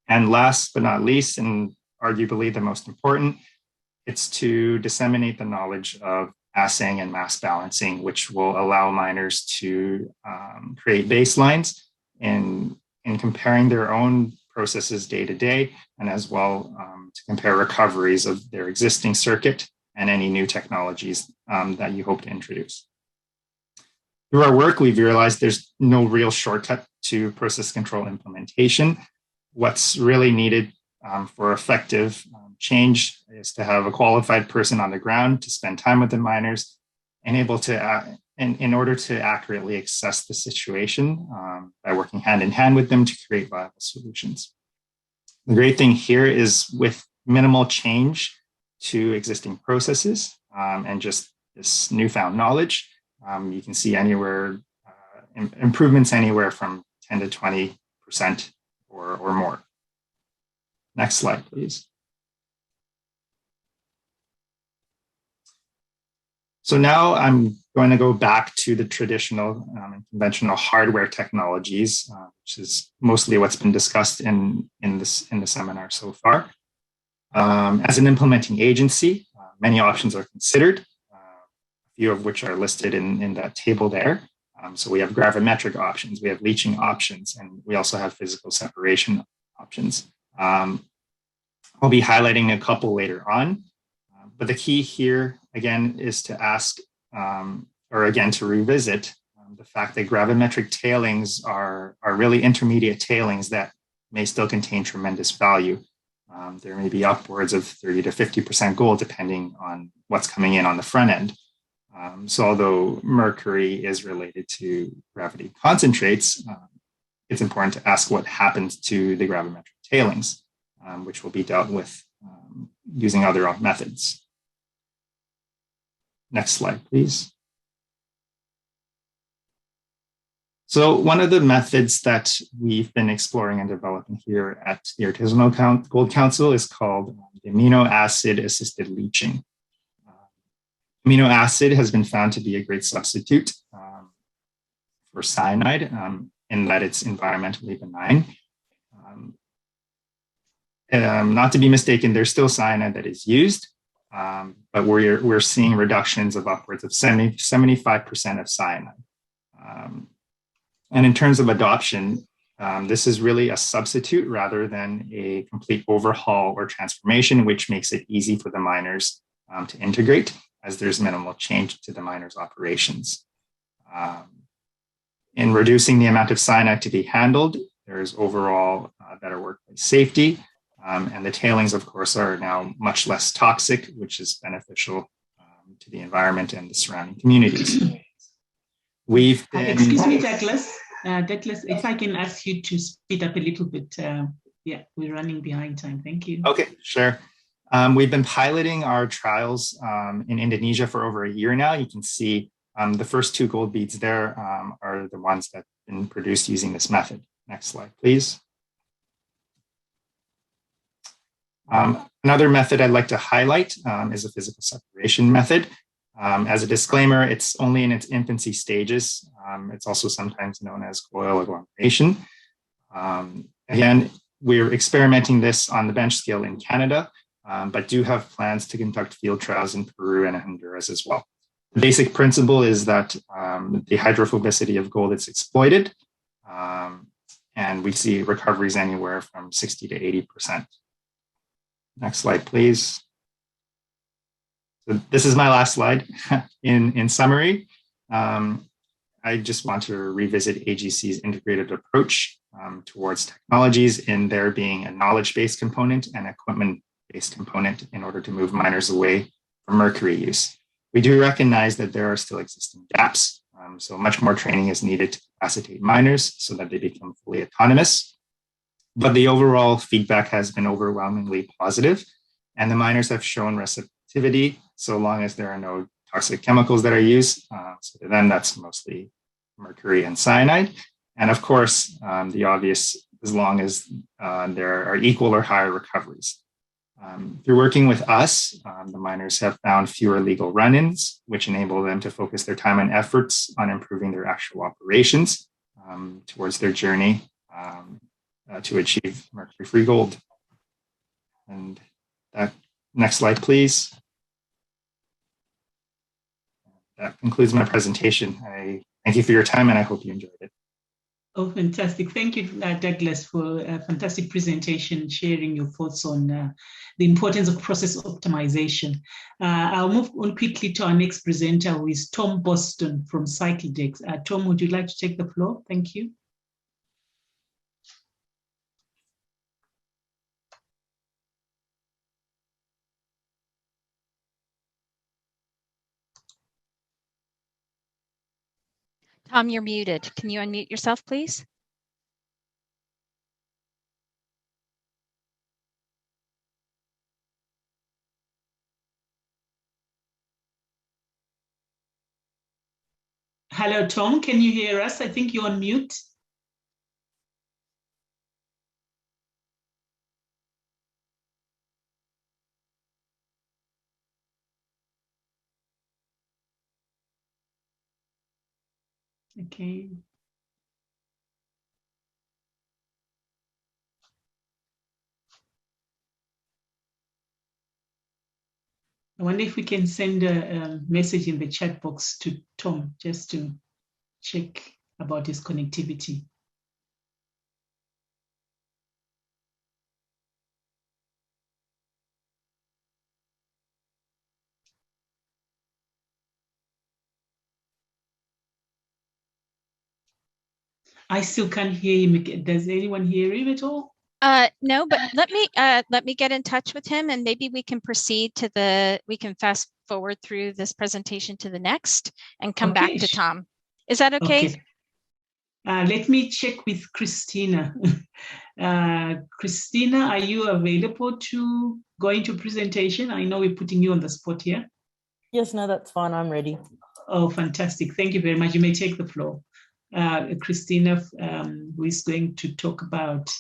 And last but not least, and arguably the most important, it's to disseminate the knowledge of assaying and mass balancing, which will allow miners to create baselines in comparing their own processes day to day, and as well to compare recoveries of their existing circuit and any new technologies that you hope to introduce. Through our work, we've realized there's no real shortcut to process control implementation. What's really needed for effective change is to have a qualified person on the ground to spend time with the miners and able to, in order to accurately assess the situation by working hand in hand with them to create viable solutions. The great thing here is with minimal change to existing processes and just this newfound knowledge, you can see anywhere improvements anywhere from 10 to 20% or more. Next slide, please. So now I'm going to go back to the traditional and conventional hardware technologies, which is mostly what's been discussed in the seminar so far. As an implementing agency, many options are considered, a few of which are listed in that table there. So we have gravimetric options, we have leaching options, and we also have physical separation options. I'll be highlighting a couple later on, but the key here, again, is to ask, or again, to revisit the fact that gravimetric tailings are really intermediate tailings that may still contain tremendous value. There may be upwards of 30 to 50% gold, depending on what's coming in on the front end. So although mercury is related to gravity concentrates, it's important to ask what happens to the gravimetric tailings, which will be dealt with using other methods. Next slide, please. So one of the methods that we've been exploring and developing here at the Artisanal Gold Council is called the amino acid assisted leaching. Amino acid has been found to be a great substitute for cyanide in that it's environmentally benign. Not to be mistaken, there's still cyanide that is used, but we're seeing reductions of upwards of 75% of cyanide. And in terms of adoption, this is really a substitute rather than a complete overhaul or transformation, which makes it easy for the miners to integrate, as there's minimal change to the miners' operations. In reducing the amount of cyanide to be handled, there's overall better workplace safety, and the tailings, of course, are now much less toxic, which is beneficial to the environment and the surrounding communities. We've been... Excuse me, Douglas. Douglas, if I can ask you to speed up a little bit. Yeah, we're running behind time. Thank you. Okay, sure. We've been piloting our trials in Indonesia for over a year now. You can see the first two gold beads there are the ones that have been produced using this method. Next slide, please. Another method I'd like to highlight is a physical separation method. As a disclaimer, it's only in its infancy stages. It's also sometimes known as coil agglomeration. Again, we're experimenting this on the bench scale in Canada, but do have plans to conduct field trials in Peru and Honduras as well. The basic principle is that the hydrophobicity of gold is exploited, and we see recoveries anywhere from 60 to 80%. Next slide, please. So this is my last slide. In summary, I just want to revisit AGC's integrated approach towards technologies, in there being a knowledge-based component and equipment-based component in order to move miners away from mercury use. We do recognize that there are still existing gaps, so much more training is needed to capacitate miners so that they become fully autonomous. But the overall feedback has been overwhelmingly positive, and the miners have shown receptivity so long as there are no toxic chemicals that are used. So to them, that's mostly mercury and cyanide. And of course, the obvious, as long as there are equal or higher recoveries. Through working with us, the miners have found fewer legal run-ins, which enable them to focus their time and efforts on improving their actual operations towards their journey to achieve mercury-free gold. And that, next slide, please. That concludes my presentation. I thank you for your time, and I hope you enjoyed it. Oh, fantastic. Thank you, Douglas, for a fantastic presentation, sharing your thoughts on the importance of process optimization. I'll move on quickly to our next presenter, who is Tom Boston from CycleDex. Tom, would you like to take the floor? Thank you. Tom, you're muted. Can you unmute yourself, please? Hello, Tom. Can you hear us? I think you're on mute. Okay. I wonder if we can send a message in the chat box to Tom just to check about his connectivity. I still can't hear him. Does anyone hear him at all? No, but let me get in touch with him, and maybe we can proceed to we can fast forward through this presentation to the next and come back to Tom. Is that okay? Okay. Let me check with Christina. Christina, are you available to go into presentation? I know we're putting you on the spot here. Yes, no, that's fine. I'm ready. Oh, fantastic. Thank you very much. You may take the floor. Christina, who is going to talk about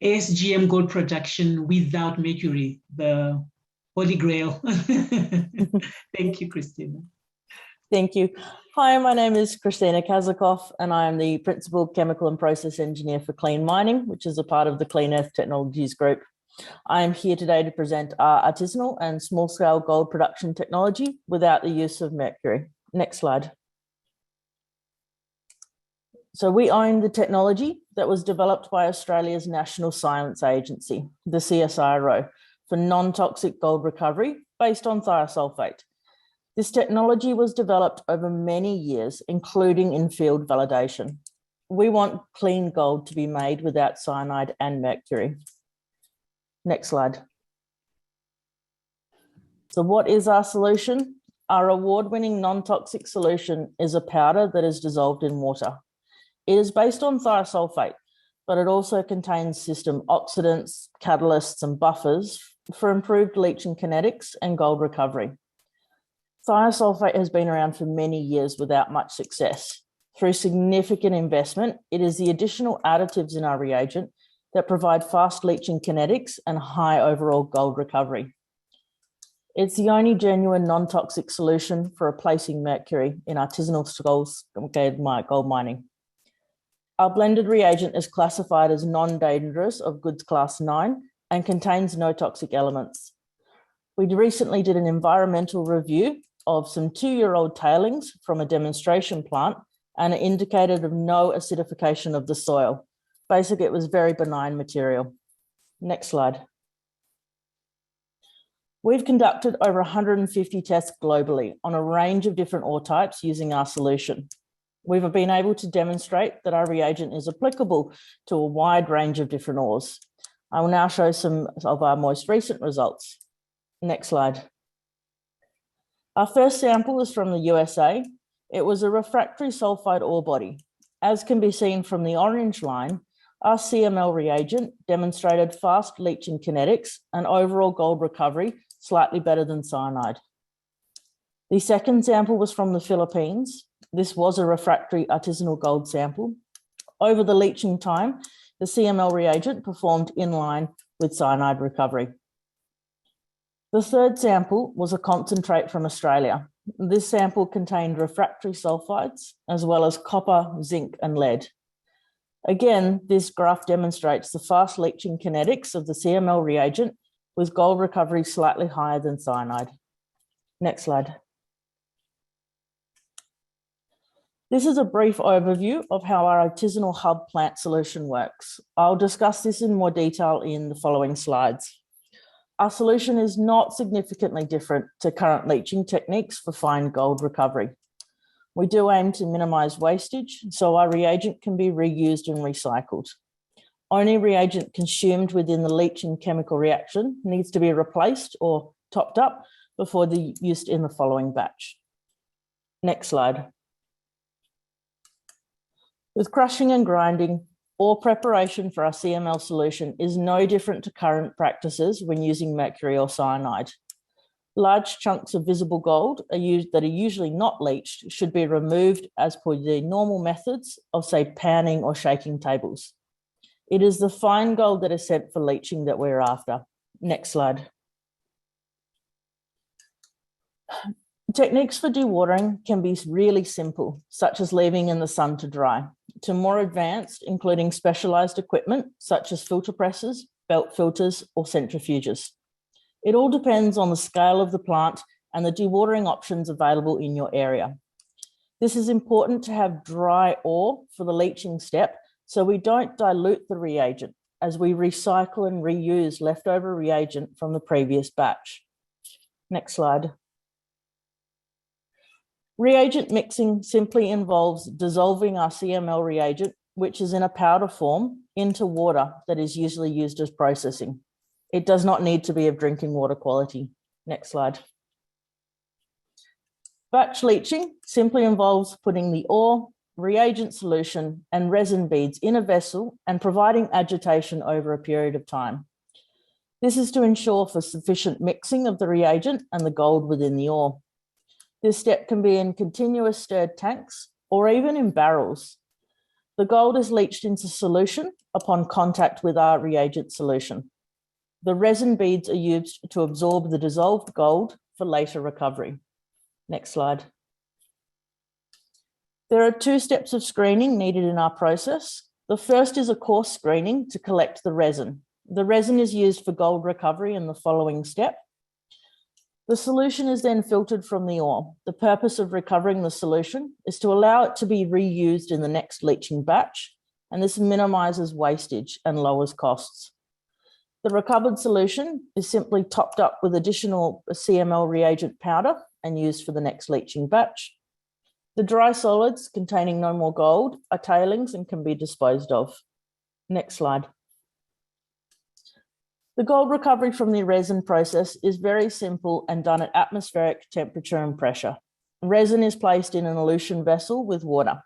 ASGM gold production without mercury, the holy grail. Thank you, Christina. Thank you. Hi, my name is Christina Kazakov, and I am the Principal Chemical and Process Engineer for Clean Mining, which is a part of the Clean Earth Technologies Group. I am here today to present our artisanal and small-scale gold production technology without the use of mercury. Next slide. So we own the technology that was developed by Australia's National Science Agency, the CSIRO, for non-toxic gold recovery based on thiosulfate. This technology was developed over many years, including in field validation. We want clean gold to be made without cyanide and mercury. Next slide. So what is our solution? Our award-winning non-toxic solution is a powder that is dissolved in water. It is based on thiosulfate, but it also contains system oxidants, catalysts, and buffers for improved leaching kinetics and gold recovery. Thiosulfate has been around for many years without much success. Through significant investment, it is the additional additives in our reagent that provide fast leaching kinetics and high overall gold recovery. It's the only genuine non-toxic solution for replacing mercury in artisanal gold mining. Our blended reagent is classified as non-dangerous of goods class 9 and contains no toxic elements. We recently did an environmental review of some 2-year-old tailings from a demonstration plant, and it indicated of no acidification of the soil. Basically, it was very benign material. Next slide. We've conducted over 150 tests globally on a range of different ore types using our solution. We've been able to demonstrate that our reagent is applicable to a wide range of different ores. I will now show some of our most recent results. Next slide. Our first sample is from the USA. It was a refractory sulfide ore body. As can be seen from the orange line, our CML reagent demonstrated fast leaching kinetics and overall gold recovery slightly better than cyanide. The second sample was from the Philippines. This was a refractory artisanal gold sample. Over the leaching time, the CML reagent performed in line with cyanide recovery. The third sample was a concentrate from Australia. This sample contained refractory sulfides, as well as copper, zinc, and lead. Again, this graph demonstrates the fast leaching kinetics of the CML reagent with gold recovery slightly higher than cyanide. Next slide. This is a brief overview of how our artisanal hub plant solution works. I'll discuss this in more detail in the following slides. Our solution is not significantly different to current leaching techniques for fine gold recovery. We do aim to minimize wastage, so our reagent can be reused and recycled. Only reagent consumed within the leaching chemical reaction needs to be replaced or topped up before the used in the following batch. Next slide. With crushing and grinding, ore preparation for our CML solution is no different to current practices when using mercury or cyanide. Large chunks of visible gold that are usually not leached should be removed as per the normal methods of, say, panning or shaking tables. It is the fine gold that is sent for leaching that we're after. Next slide. Techniques for dewatering can be really simple, such as leaving in the sun to dry, to more advanced, including specialized equipment, such as filter presses, belt filters, or centrifuges. It all depends on the scale of the plant and the dewatering options available in your area. This is important to have dry ore for the leaching step, so we don't dilute the reagent as we recycle and reuse leftover reagent from the previous batch. Next slide. Reagent mixing simply involves dissolving our CML reagent, which is in a powder form, into water that is usually used as processing. It does not need to be of drinking water quality. Next slide. Batch leaching simply involves putting the ore, reagent solution, and resin beads in a vessel and providing agitation over a period of time. This is to ensure for sufficient mixing of the reagent and the gold within the ore. This step can be in continuous stirred tanks or even in barrels. The gold is leached into solution upon contact with our reagent solution. The resin beads are used to absorb the dissolved gold for later recovery. Next slide. There are 2 steps of screening needed in our process. The first is a coarse screening to collect the resin. The resin is used for gold recovery in the following step. The solution is then filtered from the ore. The purpose of recovering the solution is to allow it to be reused in the next leaching batch, and this minimizes wastage and lowers costs. The recovered solution is simply topped up with additional CML reagent powder and used for the next leaching batch. The dry solids containing no more gold are tailings and can be disposed of. Next slide. The gold recovery from the resin process is very simple and done at atmospheric temperature and pressure. Resin is placed in an elution vessel with water.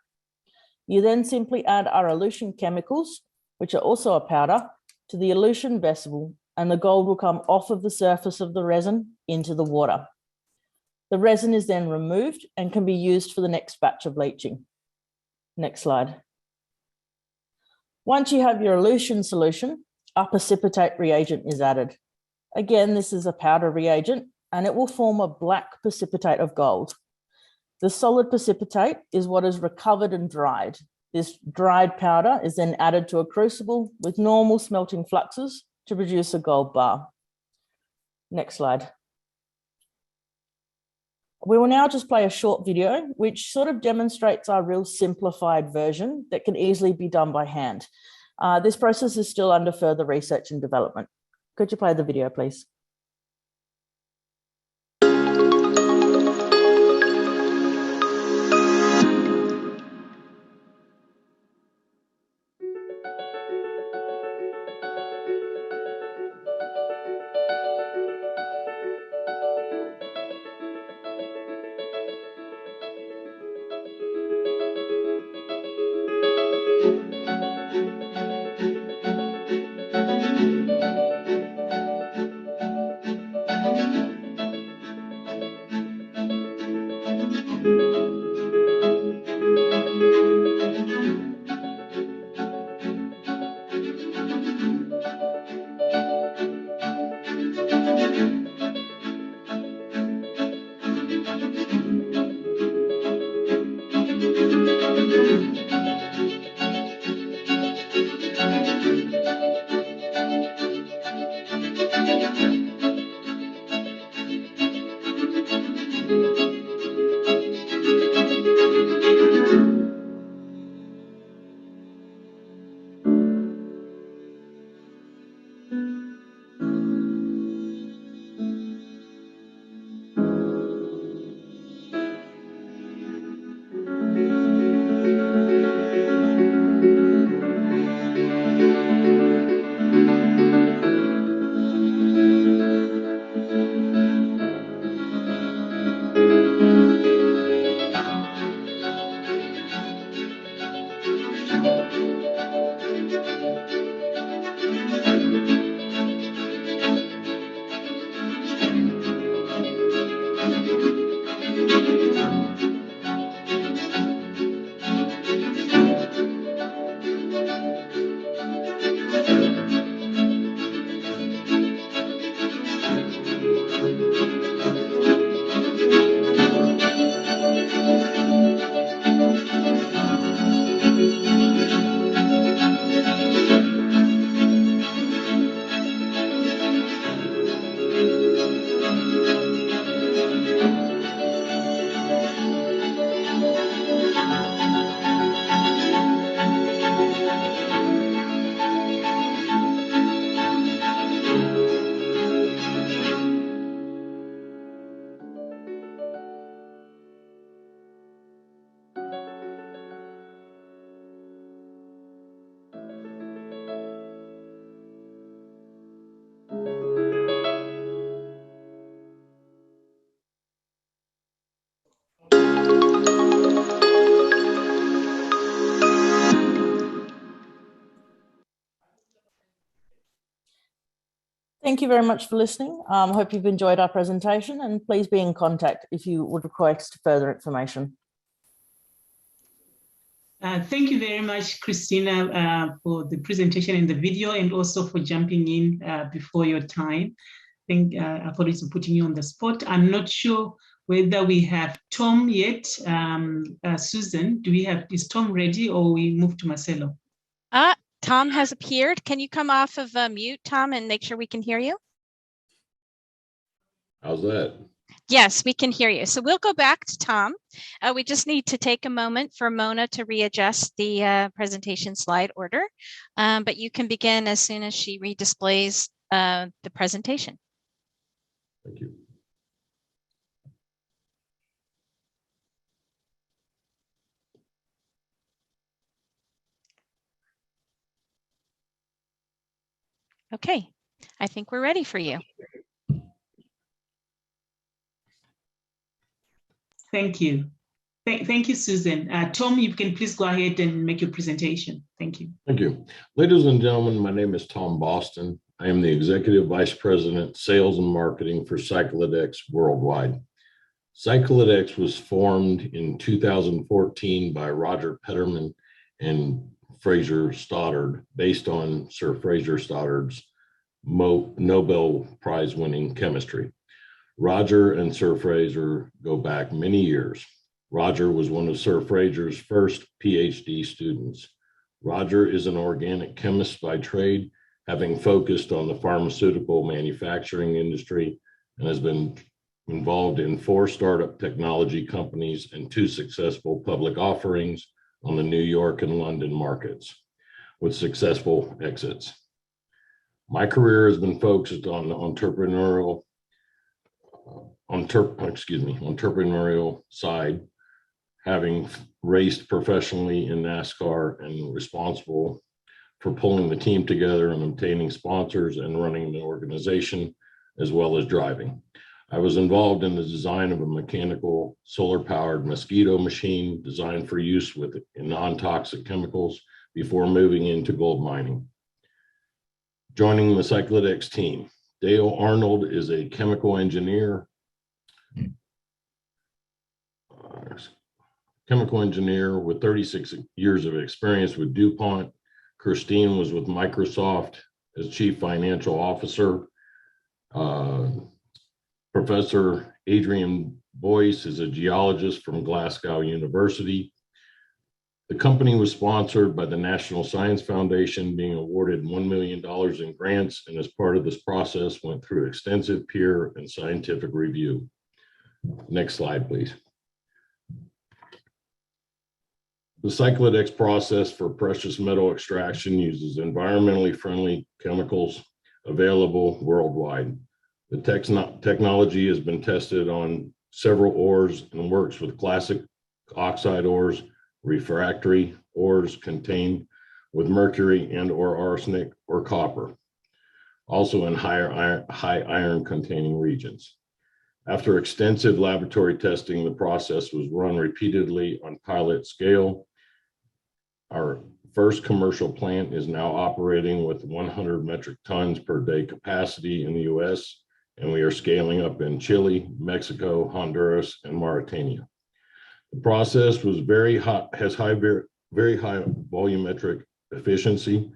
You then simply add our elution chemicals, which are also a powder, to the elution vessel, and the gold will come off of the surface of the resin into the water. The resin is then removed and can be used for the next batch of leaching. Next slide. Once you have your elution solution, a precipitate reagent is added. Again, this is a powder reagent and it will form a black precipitate of gold. The solid precipitate is what is recovered and dried. This dried powder is then added to a crucible with normal smelting fluxes to produce a gold bar. Next slide. We will now just play a short video which sort of demonstrates our real simplified version that can easily be done by hand. This process is still under further research and development. Could you play the video, please? Thank you very much for listening. I hope you've enjoyed our presentation, and please be in contact if you would request further information. Thank you very much, Christina, for the presentation and the video, and also for jumping in before your time. I think apologies for putting you on the spot. I'm not sure whether we have Tom yet. Susan, is Tom ready, or we move to Marcelo? Tom has appeared. Can you come off of mute, Tom, and make sure we can hear you? How's that? Yes, we can hear you. So we'll go back to Tom. We just need to take a moment for Mona to readjust the presentation slide order, but you can begin as soon as she redisplays the presentation. Thank you. Okay, I think we're ready for you. Thank you. Thank you, Susan. Tom, you can please go ahead and make your presentation. Thank you. Thank you. Ladies and gentlemen, my name is Tom Boston. I am the Executive Vice President, Sales and Marketing for Cyclodex Worldwide. Cyclodex was formed in 2014 by Roger Petterman and Fraser Stoddard, based on Sir Fraser Stoddard's Nobel Prize winning chemistry. Roger and Sir Fraser go back many years. Roger was one of Sir Fraser's first PhD students. Roger is an organic chemist by trade, having focused on the pharmaceutical manufacturing industry, and has been involved in 4 startup technology companies and 2 successful public offerings on the New York and London markets, with successful exits. My career has been focused on the entrepreneurial side, having raced professionally in NASCAR and responsible for pulling the team together and obtaining sponsors and running the organization, as well as driving. I was involved in the design of a mechanical solar-powered mosquito machine designed for use with non-toxic chemicals before moving into gold mining. Joining the Cyclodex team, Dale Arnold is a chemical engineer with 36 years of experience with DuPont. Christine was with Microsoft as Chief Financial Officer. Professor Adrian Boyce is a geologist from Glasgow University. The company was sponsored by the National Science Foundation, being awarded $1 million in grants, and as part of this process went through extensive peer and scientific review. Next slide, please. The Cyclodex process for precious metal extraction uses environmentally friendly chemicals available worldwide. The technology has been tested on several ores and works with classic oxide ores, refractory ores contained with mercury and or arsenic or copper, also in high iron containing regions. After extensive laboratory testing, the process was run repeatedly on pilot scale. Our first commercial plant is now operating with 100 metric tons per day capacity in the US, and we are scaling up in Chile, Mexico, Honduras, and Mauritania. The process was very high volumetric efficiency,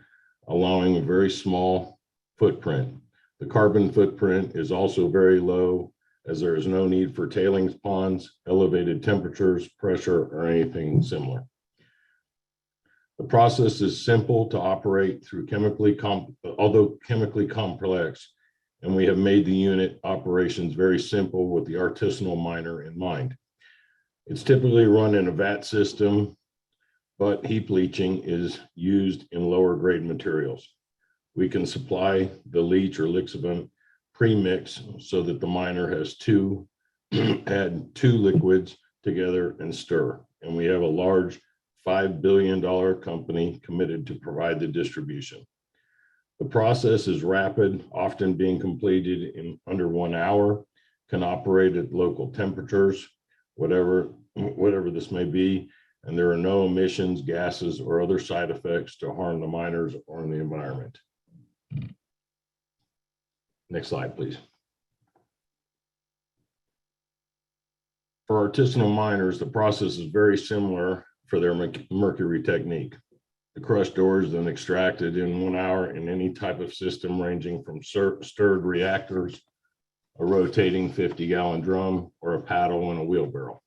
allowing a very small footprint. The carbon footprint is also very low, as there is no need for tailings ponds, elevated temperatures, pressure, or anything similar. The process is simple to operate through although chemically complex, and we have made the unit operations very simple with the artisanal miner in mind. It's typically run in a vat system, but heap leaching is used in lower grade materials. We can supply the leach or lixiviant pre-mix so that the miner has add 2 liquids together and stir. And we have a large $5 billion company committed to provide the distribution. The process is rapid, often being completed in under 1 hour, can operate at local temperatures, whatever this may be, and there are no emissions, gases, or other side effects to harm the miners or the environment. Next slide, please. For artisanal miners, the process is very similar for their mercury technique. The crushed ore is then extracted in 1 hour in any type of system, ranging from stirred reactors, a rotating 50-gallon drum, or a paddle and a wheelbarrow.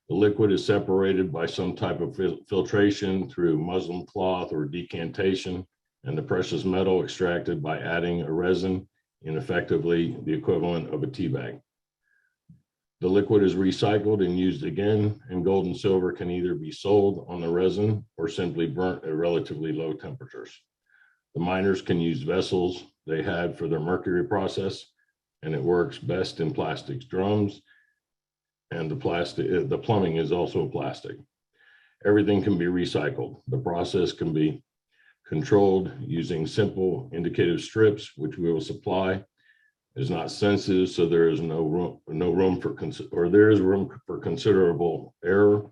The liquid is separated by some type of filtration through muslin cloth or decantation, and the precious metal extracted by adding a resin in effectively the equivalent of a tea bag. The liquid is recycled and used again, and gold and silver can either be sold on the resin or simply burnt at relatively low temperatures. The miners can use vessels they had for their mercury process, and it works best in plastics drums, and the plumbing is also plastic. Everything can be recycled. The process can be controlled using simple indicative strips, which we will supply. Is not sensitive, so there is no room for considerable error.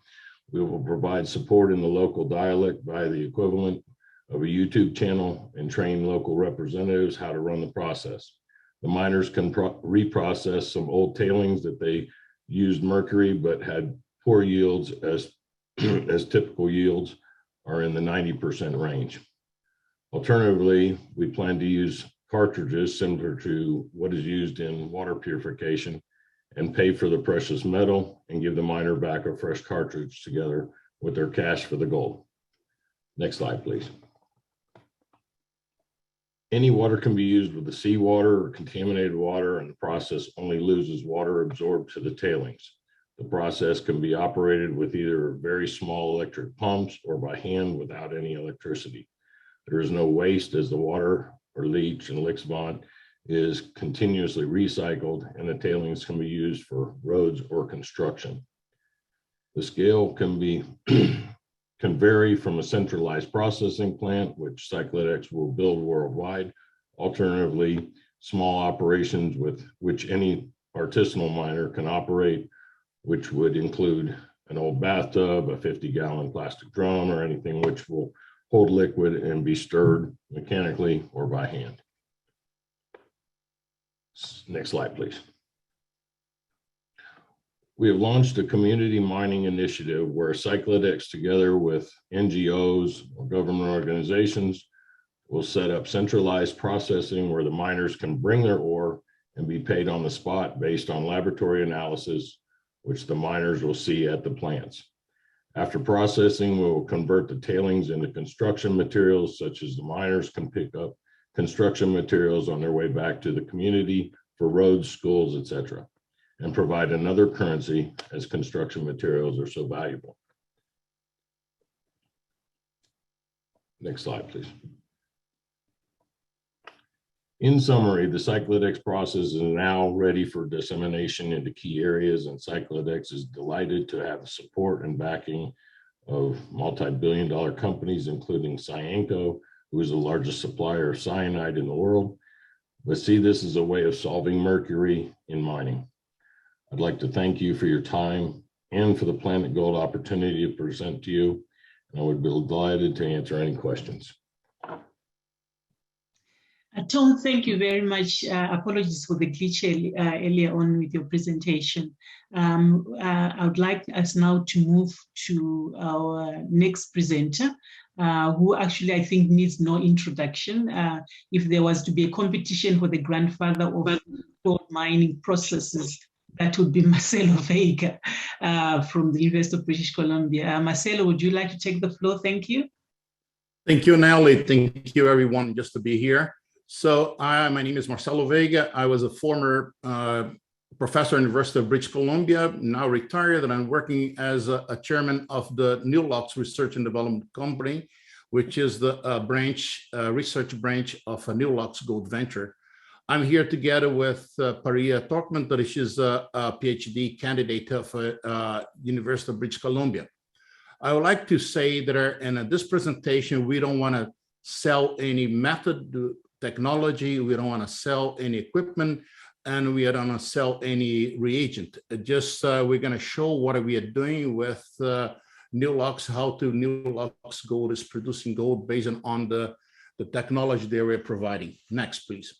We will provide support in the local dialect by the equivalent of a YouTube channel and train local representatives how to run the process. The miners can reprocess some old tailings that they used mercury but had poor yields, as typical yields are in the 90% range. Alternatively, we plan to use cartridges similar to what is used in water purification and pay for the precious metal and give the miner back a fresh cartridge together with their cash for the gold. Next slide, please. Any water can be used with the seawater or contaminated water, and the process only loses water absorbed to the tailings. The process can be operated with either very small electric pumps or by hand without any electricity. There is no waste, as the water or leach and lixiviant is continuously recycled, and the tailings can be used for roads or construction. The scale can vary from a centralized processing plant, which Cyclodex will build worldwide. Alternatively, small operations with which any artisanal miner can operate, which would include an old bathtub, a 50-gallon plastic drum, or anything which will hold liquid and be stirred mechanically or by hand. Next slide, please. We have launched a community mining initiative where Cyclodex, together with NGOs or government organizations, will set up centralized processing where the miners can bring their ore and be paid on the spot based on laboratory analysis, which the miners will see at the plants. After processing, we will convert the tailings into construction materials, such as the miners can pick up construction materials on their way back to the community for roads, schools, etc., and provide another currency as construction materials are so valuable. Next slide, please. In summary, the Cyclodex process is now ready for dissemination into key areas, and Cyclodex is delighted to have the support and backing of multi-billion-dollar companies, including Cyanco, who is the largest supplier of cyanide in the world, but see this as a way of solving mercury in mining. I'd like to thank you for your time and for the planetGOLD opportunity to present to you, and I would be delighted to answer any questions. Tom, thank you very much. Apologies for the glitch earlier on with your presentation. I would like us now to move to our next presenter, who actually I think needs no introduction. If there was to be a competition for the grandfather of gold mining processes, that would be Marcelo Veiga from the University of British Columbia. Marcelo, would you like to take the floor? Thank you. Thank you, Nelly. Thank you, everyone, just to be here. So my name is Marcelo Veiga. I was a former professor at the University of British Columbia, now retired, and I'm working as a chairman of the NewLox Research and Development Company, which is the research branch of NewLox Gold Venture. I'm here together with Paria Torkman, that she's a PhD candidate of University of British Columbia. I would like to say that in this presentation, we don't want to sell any method, technology, we don't want to sell any equipment, and we don't want to sell any reagent. Just we're going to show what we are doing with NewLox, how NewLox Gold is producing gold based on the technology they were providing. Next, please.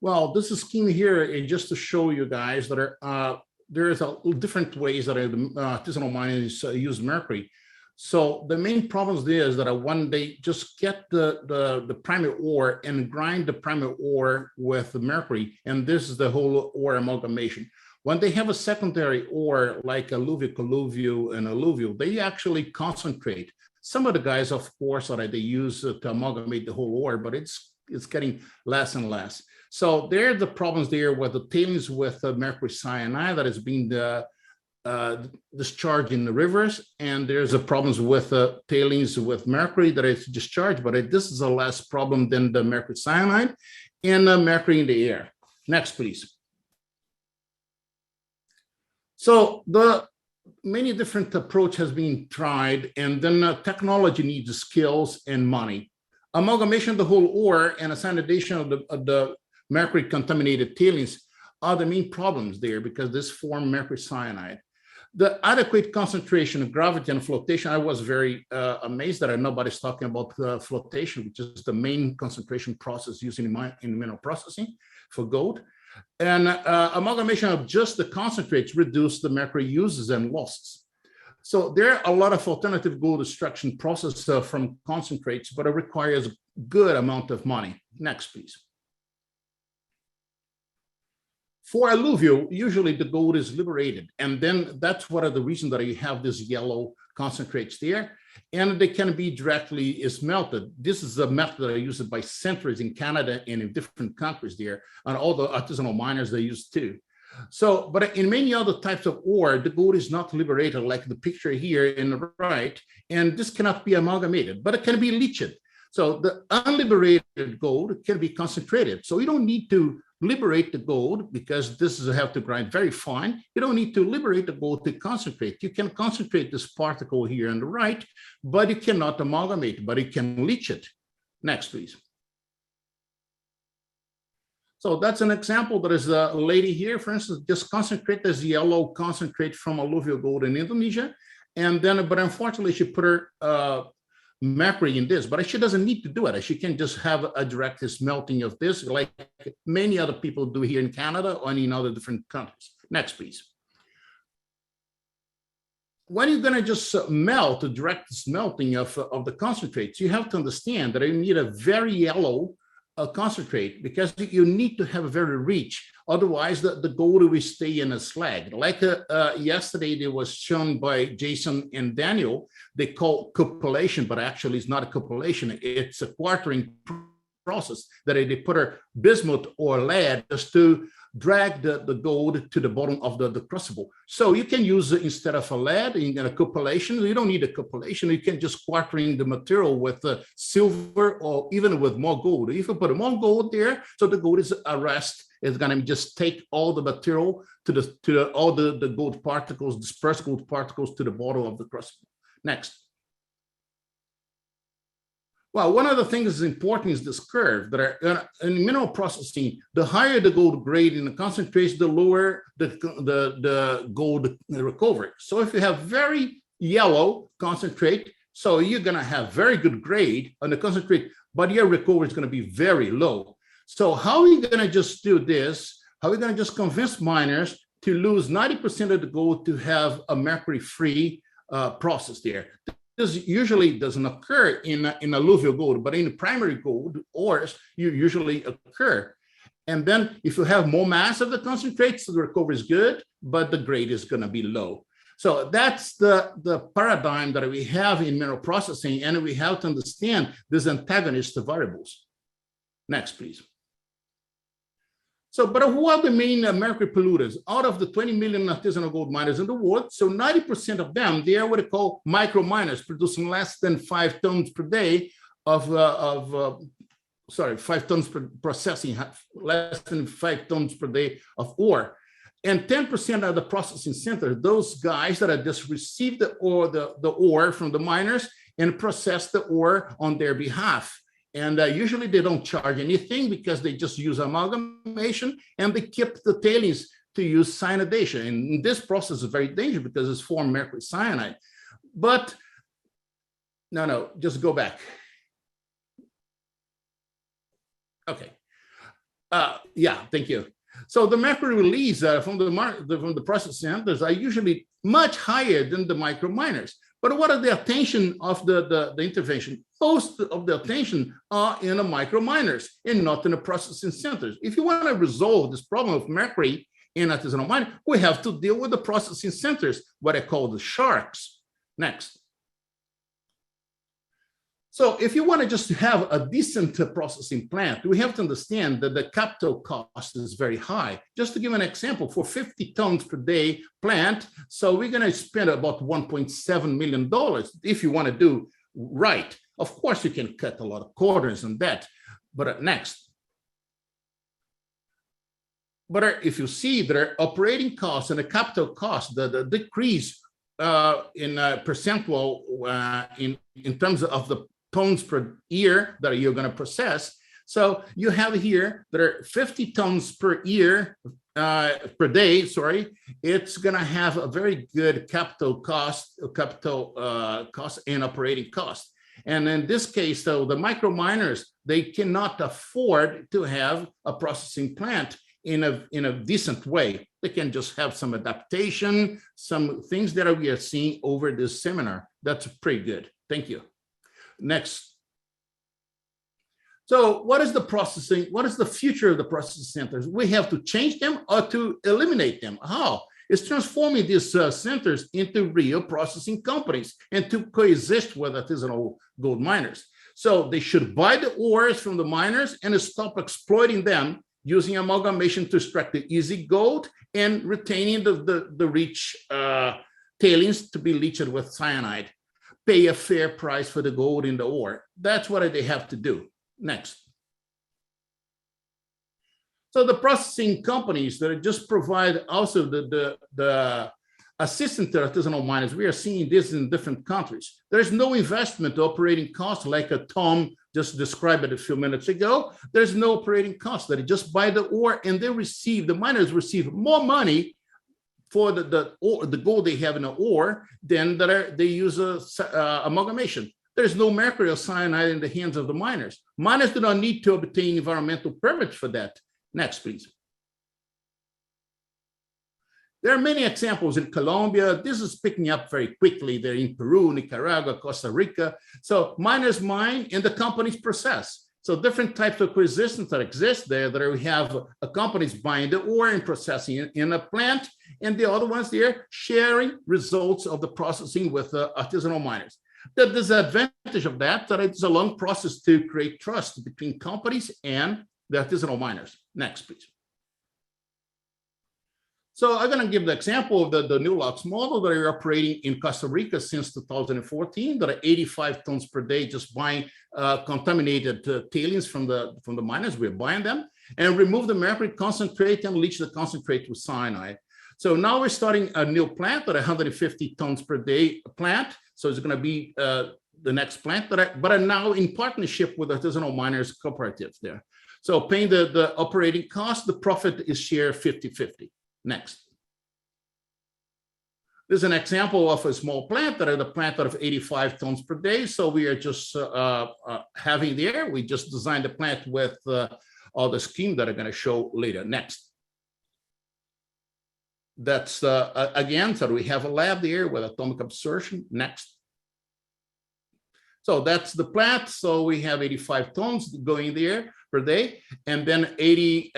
Well, this is scheme here is just to show you guys that there's different ways that artisanal miners use mercury. So the main problem is that when they just get the primary ore and grind the primary ore with the mercury, and this is the whole ore amalgamation. When they have a secondary ore like alluvial, colluvial, and alluvial, they actually concentrate. Some of the guys, of course, they use to amalgamate the whole ore, but it's getting less and less. So there are the problems there with the tailings with mercury cyanide that is being discharged in the rivers, and there's a problems with tailings with mercury that is discharged, but this is a less problem than the mercury cyanide and mercury in the air. Next, please. So the many different approach has been tried, and then technology needs skills and money. Amalgamation of the whole ore and cyanidation of the mercury contaminated tailings are the main problems there, because this form mercury cyanide. The adequate concentration of gravity and flotation, I was very amazed that nobody's talking about flotation, which is the main concentration process used in mineral processing for gold. And amalgamation of just the concentrates reduce the mercury uses and losses. So there are a lot of alternative gold extraction process from concentrates, but it requires a good amount of money. Next, please. For alluvial, usually the gold is liberated, and then that's one of the reasons that you have this yellow concentrates there, and they can be directly smelted. This is a method that I used by centuries in Canada and in different countries there, and all the artisanal miners they use too. So, but in many other types of ore, the gold is not liberated, like the picture here in the right, and this cannot be amalgamated, but it can be leached. So the unliberated gold can be concentrated. So you don't need to liberate the gold, because this is have to grind very fine. You don't need to liberate the gold to concentrate. You can concentrate this particle here on the right, but you cannot amalgamate, but you can leach it. Next, please. So that's an example. There is a lady here, for instance, just concentrate this yellow concentrate from alluvial gold in Indonesia. And then, but unfortunately, she put her mercury in this, but she doesn't need to do it. She can just have a direct smelting of this, like many other people do here in Canada or in other different countries. Next, please. When you're going to just melt, the direct smelting of the concentrates, you have to understand that you need a very yellow concentrate, because you need to have a very rich, otherwise the gold will stay in a slag. Like yesterday, it was shown by Jason and Daniel, they call cupellation, but actually it's not a cupellation, it's a quartering process that they put a bismuth or lead just to drag the gold to the bottom of the crucible. So you can use, instead of a lead in a cupellation, you don't need a cupellation, you can just quartering the material with silver or even with more gold. If you put more gold there, so the gold is at rest, it's gonna just take all the material to all the gold particles, dispersed gold particles to the bottom of the crucible. Next. Well, one of the things that's important is this curve that are in mineral processing. The higher the gold grade in the concentrates, the lower the gold recovery. So if you have very yellow concentrate, so you're going to have very good grade on the concentrate, but your recovery is going to be very low. So how are you going to just do this? How are we going to just convince miners to lose 90% of the gold to have a mercury-free process there? This usually doesn't occur in alluvial gold, but in primary gold ores, you usually occur. And then if you have more mass of the concentrates, the recovery is good, but the grade is going to be low. So that's the paradigm that we have in mineral processing, and we have to understand these antagonist variables. Next, please. So, but who are the main mercury polluters? Out of the 20 million artisanal gold miners in the world, so 90% of them, they are what they call micro miners, producing less than 5 tons per day of 5 tons per processing, less than 5 tons per day of ore. And 10% of the processing centers, those guys that have just received the ore from the miners and process the ore on their behalf. And usually they don't charge anything because they just use amalgamation, and they keep the tailings to use cyanidation. And this process is very dangerous because it's formed mercury cyanide. But no, just go back. Okay. Yeah, thank you. So the mercury release from the process centers are usually much higher than the micro miners. But what are the attention of the intervention? Most of the attention are in the micro miners and not in the processing centers. If you want to resolve this problem of mercury in artisanal mining, we have to deal with the processing centers, what I call the sharks. Next. So if you want to just have a decent processing plant, we have to understand that the capital cost is very high. Just to give an example, for 50 tons per day plant, so we're going to spend about $1.7 million if you want to do right. Of course, you can cut a lot of corners on that, but next. But if you see their operating costs and the capital cost, the decrease in percentual in terms of the tons per year that you're going to process. So you have here that are 50 tons per year, per day, sorry. It's going to have a very good capital cost and operating cost. And in this case, though, the micro miners, they cannot afford to have a processing plant in a decent way. They can just have some adaptation, some things that we are seeing over this seminar. That's pretty good. Thank you. Next. So what is the processing? What is the future of the processing centers? We have to change them or to eliminate them. How? It's transforming these centers into real processing companies and to coexist with artisanal gold miners. So they should buy the ores from the miners and stop exploiting them using amalgamation to extract the easy gold and retaining the rich tailings to be leached with cyanide. Pay a fair price for the gold in the ore. That's what they have to do. Next. So the processing companies that just provide also the assistance to artisanal miners, we are seeing this in different countries. There's no investment operating cost like Tom just described it a few minutes ago. There's no operating cost. They just buy the ore and the miners receive more money for the gold they have in the ore than they use amalgamation. There's no mercury or cyanide in the hands of the miners. Miners do not need to obtain environmental permits for that. Next, please. There are many examples in Colombia. This is picking up very quickly. They're in Peru, Nicaragua, Costa Rica. So miners mine and the companies process. So different types of coexistence that exist there, that we have companies buying the ore and processing it in a plant, and the other ones there sharing results of the processing with artisanal miners. The disadvantage of that it's a long process to create trust between companies and the artisanal miners. Next, please. So I'm going to give the example of the New Locks model that are operating in Costa Rica since 2014, that are 85 tons per day, just buying contaminated tailings from the miners. We're buying them and remove the mercury concentrate and leach the concentrate with cyanide. So now we're starting a new plant at 150 tons per day plant. So it's going to be the next plant, but are now in partnership with artisanal miners cooperatives there. So paying the operating cost, the profit is shared 50-50. Next. This is an example of a small plant that are the plant out of 85 tons per day. So we are just having there. We just designed the plant with all the scheme that I'm going to show later. Next. That's again, so we have a lab there with atomic absorption. Next. So that's the plant. So we have 85 tons going there per day, and then 80.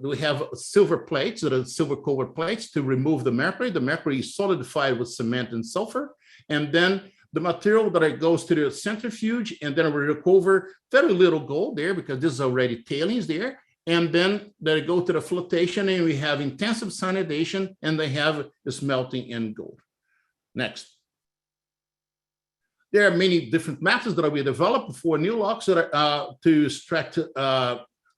We have silver plates, that are silver covered plates, to remove the mercury. The mercury is solidified with cement and sulfur, and then the material that it goes to the centrifuge, and then we recover very little gold there because this is already tailings there. And then they go to the flotation, and we have intensive cyanidation, and they have the smelting in gold. Next. There are many different methods that we developed for New Locks that are, to extract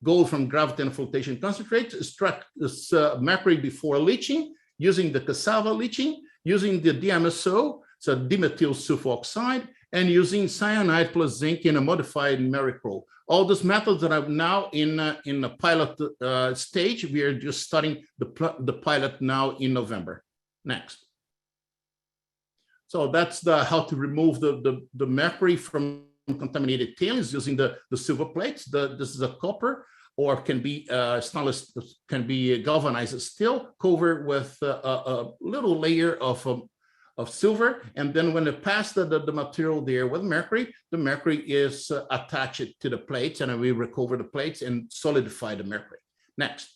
gold from gravity and flotation concentrates, extract this mercury before leaching, using the cassava leaching, using the DMSO, so dimethyl sulfoxide, and using cyanide plus zinc in a modified mercurochrome. All these methods that are now in the pilot stage. We are just starting the pilot now in November. Next. So that's how to remove the mercury from contaminated tailings using the silver plates. This is a copper, or can be stainless, can be galvanized steel covered with a little layer of silver. And then when they pass the material there with mercury, the mercury is attached to the plates, and we recover the plates and solidify the mercury. Next.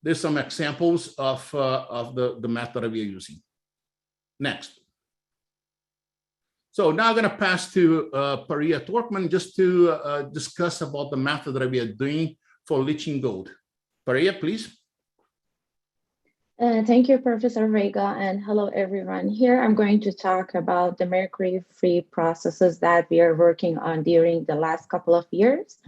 there's some examples of the method that we are using. Next. So now I'm going to pass to Paria Torkman just to discuss about the method that we are doing for leaching gold. Paria, please. Thank you, Professor Vega, and hello, everyone. Here I'm going to talk about the mercury-free processes that we are working on during the last couple of years.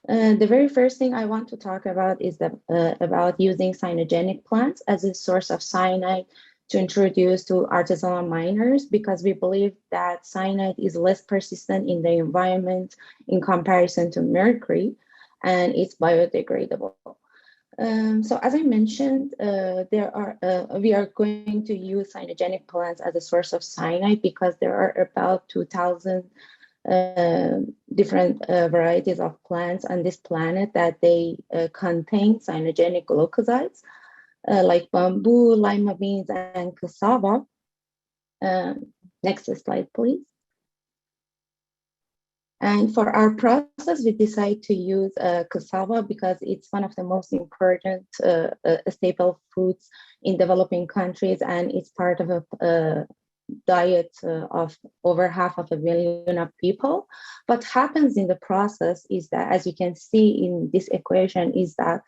The very first thing I want to talk about is about using cyanogenic plants as a source of cyanide to introduce to artisanal miners, because we believe that cyanide is less persistent in the environment in comparison to mercury, and it's biodegradable. So as I mentioned, we are going to use cyanogenic plants as a source of cyanide because there are about 2,000 different varieties of plants on this planet that they contain cyanogenic glucosides, like bamboo, lima beans, and cassava. Next slide, please. And for our process, we decided to use cassava because it's one of the most important staple foods in developing countries, and it's part of a diet of over 500 million of people. What happens in the process is that, as you can see in this equation, is that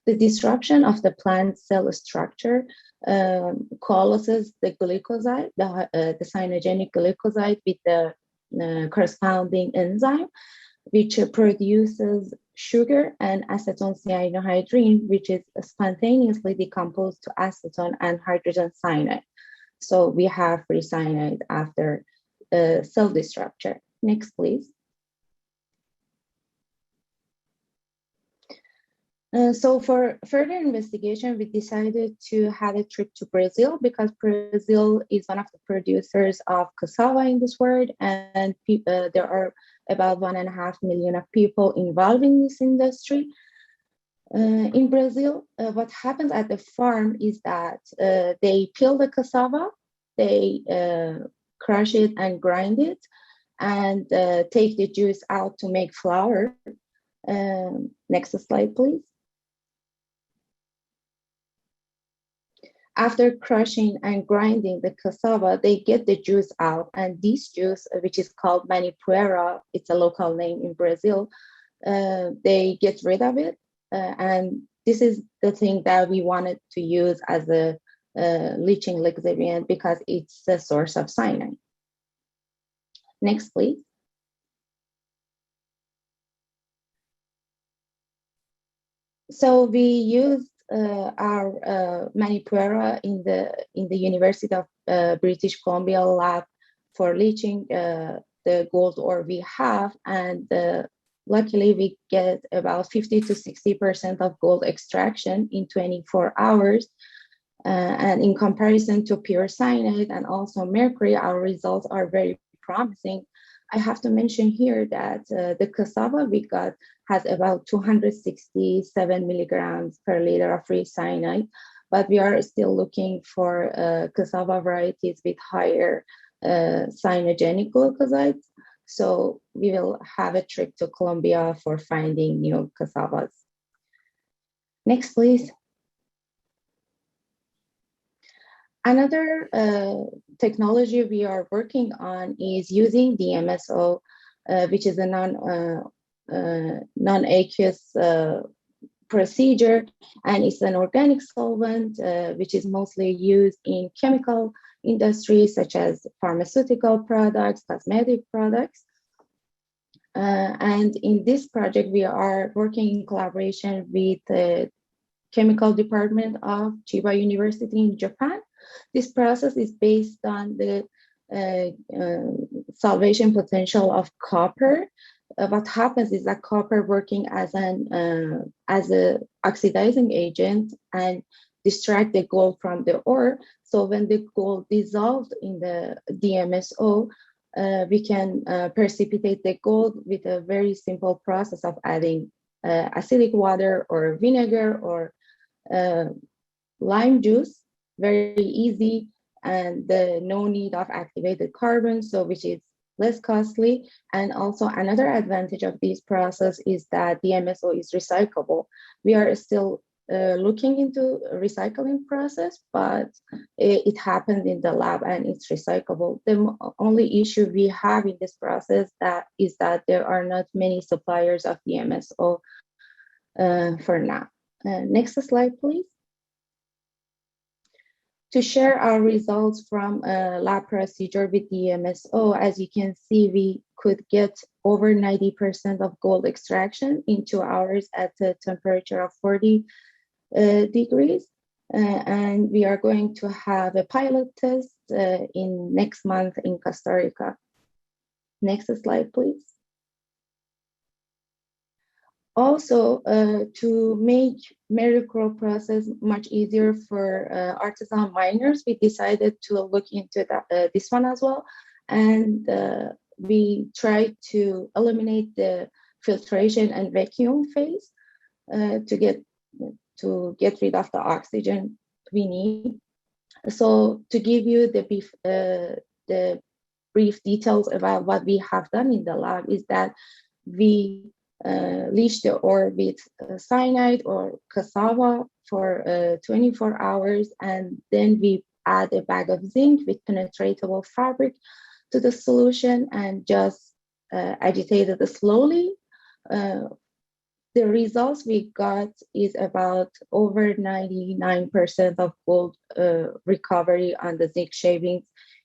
the disruption of the plant cell structure coalesces the glucoside, the cyanogenic glucoside, with the corresponding enzyme, which produces sugar and acetone cyanohydrine, which is spontaneously decomposed to acetone and hydrogen cyanide. So we have free cyanide after cell destructure. Next, please. So for further investigation, we decided to have a trip to Brazil because Brazil is one of the producers of cassava in this world, and there are about 1.5 million of people involved in this industry. In Brazil, what happens at the farm is that they peel the cassava, they crush it and grind it, and take the juice out to make flour. Next slide, please. After crushing and grinding the cassava, they get the juice out, and this juice, which is called manipuera, it's a local name in Brazil, they get rid of it, and this is the thing that we wanted to use as a leaching lixiviant because it's a source of cyanide. Next, please. So we used our manipuera in the University of British Columbia lab for leaching the gold ore we have, and luckily we get about 50 to 60% of gold extraction in 24 hours. And in comparison to pure cyanide and also mercury, our results are very promising. I have to mention here that the cassava we got has about 267 milligrams per liter of free cyanide, but we are still looking for cassava varieties with higher cyanogenic glucosides. So we will have a trip to Colombia for finding new cassavas. Next, please. Another technology we are working on is using DMSO, which is a non-aqueous procedure, and it's an organic solvent which is mostly used in chemical industries such as pharmaceutical products, cosmetic products. And in this project, we are working in collaboration with the chemical department of Chiba University in Japan. This process is based on the salvation potential of copper. What happens is that copper working as an oxidizing agent and distract the gold from the ore. So when the gold dissolved in the DMSO, we can precipitate the gold with a very simple process of adding acidic water or vinegar or lime juice. Very easy, and no need of activated carbon, so which is less costly. And also another advantage of this process is that DMSO is recyclable. We are still looking into recycling process, but it happened in the lab and it's recyclable. The only issue we have in this process is that there are not many suppliers of DMSO for now. Next slide, please. To share our results from a lab procedure with DMSO, as you can see, we could get over 90% of gold extraction in 2 hours at a temperature of 40 degrees. And we are going to have a pilot test in next month in Costa Rica. Next slide, please. Also, to make Mercury process much easier for artisanal miners, we decided to look into this one as well. And we tried to eliminate the filtration and vacuum phase to get rid of the oxygen we need. So to give you the brief details about what we have done in the lab is that we leach the ore with cyanide or cassava for 24 hours, and then we add a bag of zinc with penetratable fabric to the solution and just agitate it slowly. The results we got is about over 99% of gold recovery on the zinc shavings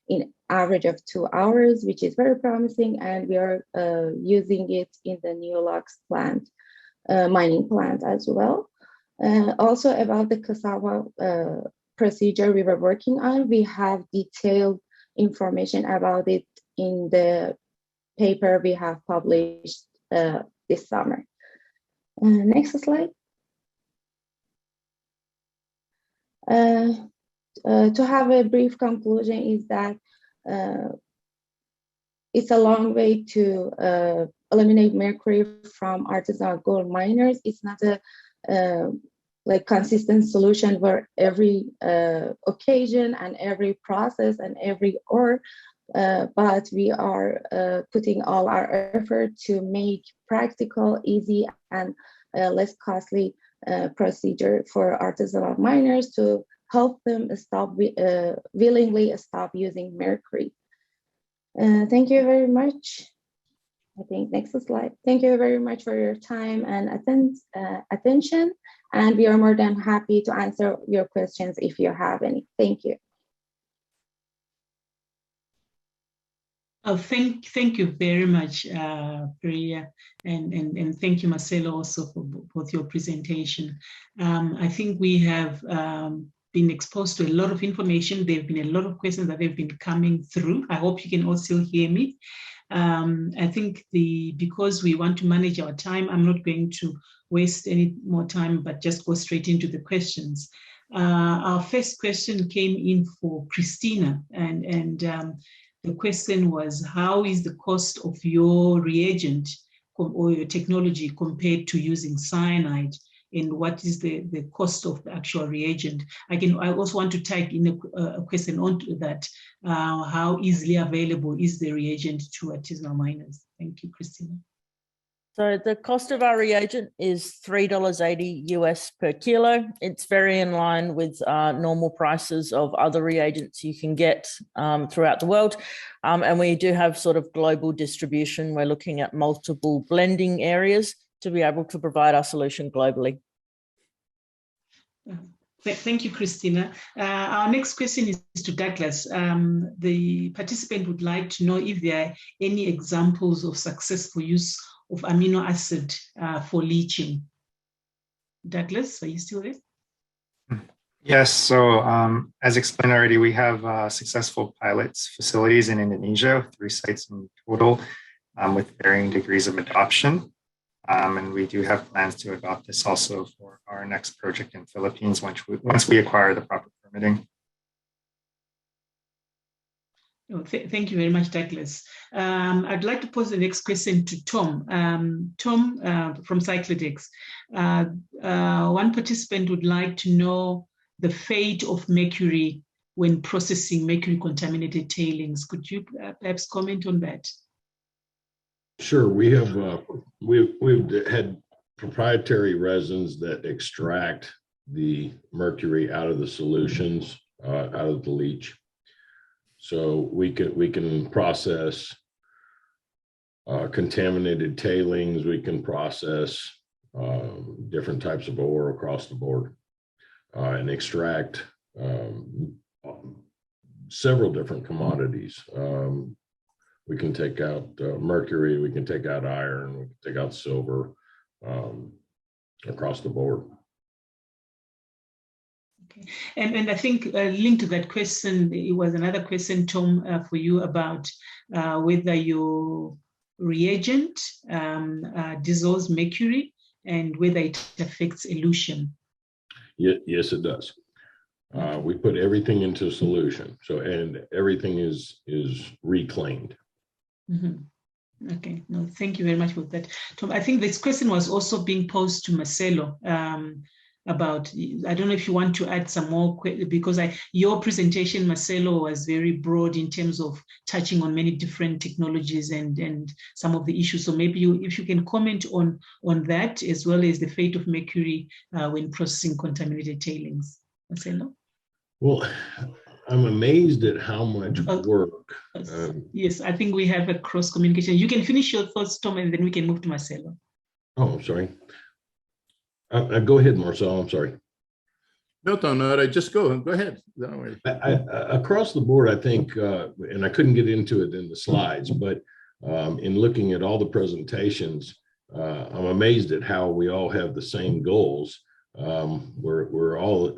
in average of 2 hours, which is very promising, and we are using it in the New Lux plant, mining plant as well. Also about the cassava procedure we were working on, we have detailed information about it in the paper we have published this summer. Next slide. To have a brief conclusion is that it's a long way to eliminate mercury from artisanal gold miners. It's not a like consistent solution for every occasion and every process and every ore, but we are putting all our effort to make practical, easy, and less costly procedure for artisanal miners to help them willingly stop using mercury. Thank you very much. I think next slide. Thank you very much for your time and attention. And we are more than happy to answer your questions if you have any. Thank you. Oh, thank you very much, Priya, and thank you, Marcelo, also for both your presentation. I think we have been exposed to a lot of information. There have been a lot of questions that have been coming through. I hope you can all still hear me. I think because we want to manage our time, I'm not going to waste any more time, but just go straight into the questions. Our first question came in for Christina, and the question was, how is the cost of your reagent or your technology compared to using cyanide? And what is the cost of the actual reagent? I also want to tag in a question onto that. How easily available is the reagent to artisanal miners? Thank you, Christina. So the cost of our reagent is $3.80 US per kilo. It's very in line with normal prices of other reagents you can get throughout the world. And we do have sort of global distribution. We're looking at multiple blending areas to be able to provide our solution globally. Thank you, Christina. Our next question is to Douglas. The participant would like to know if there are any examples of successful use of amino acid for leaching. Douglas, are you still there? Yes, so as explained already, we have successful pilots facilities in Indonesia, 3 sites in total, with varying degrees of adoption. And we do have plans to adopt this also for our next project in Philippines once we acquire the proper permitting. Oh, thank you very much, Douglas. I'd like to pose the next question to Tom. Tom from Cyclodex. One participant would like to know the fate of mercury when processing mercury-contaminated tailings. Could you perhaps comment on that? Sure, we've had proprietary resins that extract the mercury out of the solutions, out of the leach. So we can process contaminated tailings. We can process different types of ore across the board and extract several different commodities. We can take out mercury, we can take out iron, we can take out silver across the board. Okay. And I think linked to that question, it was another question, Tom, for you about whether your reagent dissolves mercury and whether it affects elution. Yes, it does. We put everything into solution, and everything is reclaimed. Mm-hmm. Okay, no, thank you very much for that, Tom. I think this question was also being posed to Marcelo about, I don't know if you want to add some more, because your presentation, Marcelo, was very broad in terms of touching on many different technologies and some of the issues. So maybe if you can comment on that, as well as the fate of mercury when processing contaminated tailings. Marcelo? Well, I'm amazed at how much work. Yes, I think we have a cross communication. You can finish your thoughts, Tom, and then we can move to Marcelo. Oh, I'm sorry. Go ahead, Marcelo. I'm sorry. No, Tom, no, just go ahead. Don't worry. Across the board, I think, and I couldn't get into it in the slides, but in looking at all the presentations, I'm amazed at how we all have the same goals. We're all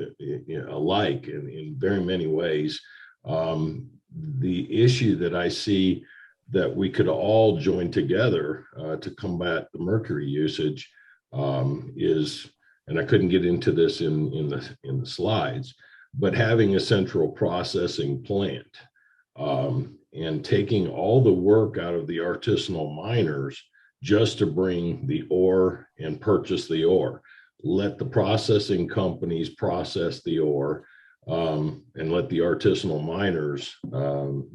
alike in very many ways. The issue that I see that we could all join together to combat the mercury usage is, and I couldn't get into this in the slides, but having a central processing plant and taking all the work out of the artisanal miners just to bring the ore and purchase the ore. Let the processing companies process the ore and let the artisanal miners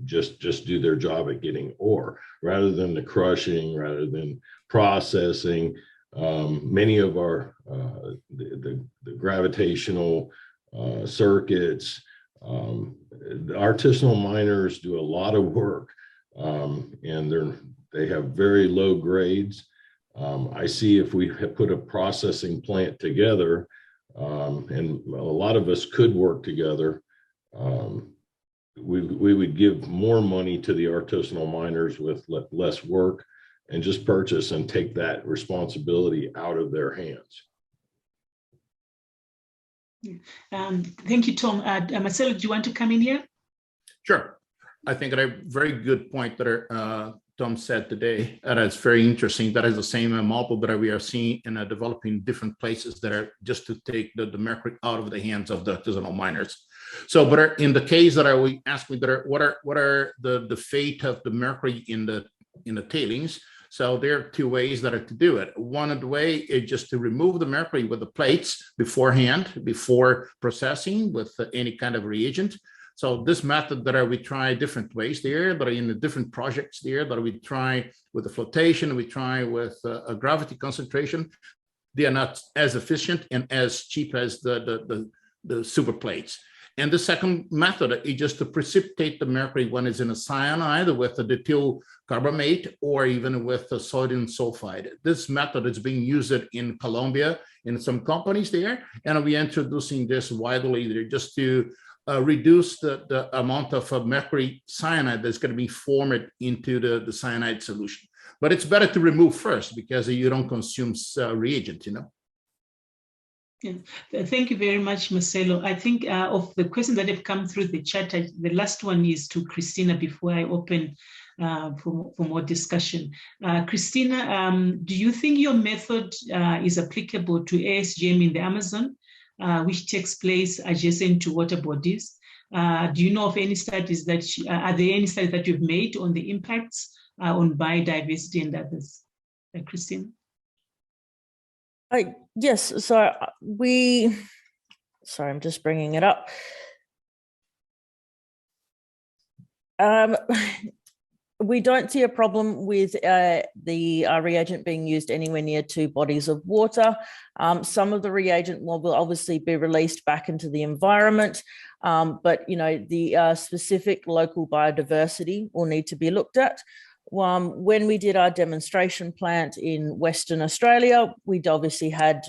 just do their job at getting ore, rather than the crushing, rather than processing. Many of our the gravitational circuits, the artisanal miners do a lot of work, and they have very low grades. I see if we put a processing plant together, and a lot of us could work together, we would give more money to the artisanal miners with less work, and just purchase and take that responsibility out of their hands. Thank you, Tom. Marcelo, do you want to come in here? Sure. I think that a very good point that Tom said today, and it's very interesting. That is the same model that we are seeing in developing different places that are just to take the mercury out of the hands of the artisanal miners. So, but in the case that we asked me, what are the fate of the mercury in the tailings? So there are two ways that are to do it. One of the way is just to remove the mercury with the plates beforehand, before processing with any kind of reagent. So this method that we try different ways there, but in the different projects there that we try with the flotation, we try with a gravity concentration. They are not as efficient and as cheap as the super plates. And the second method is just to precipitate the mercury when it's in a cyanide with a diethyl carbamate or even with a sodium sulfide. This method is being used in Colombia in some companies there, and we're introducing this widely there just to reduce the amount of mercury cyanide that's going to be formed into the cyanide solution. But it's better to remove first because you don't consume reagent, you know. Yeah. Thank you very much, Marcelo. I think of the questions that have come through the chat, the last one is to Christina before I open for more discussion. Christina, do you think your method is applicable to ASGM in the Amazon, which takes place adjacent to water bodies? Do you know of any studies that, are there any studies that you've made on the impacts on biodiversity and others? Christina? Yes, so sorry, I'm just bringing it up. we don't see a problem with the reagent being used anywhere near 2 bodies of water. Some of the reagent will obviously be released back into the environment, but the specific local biodiversity will need to be looked at. When we did our demonstration plant in Western Australia, we obviously had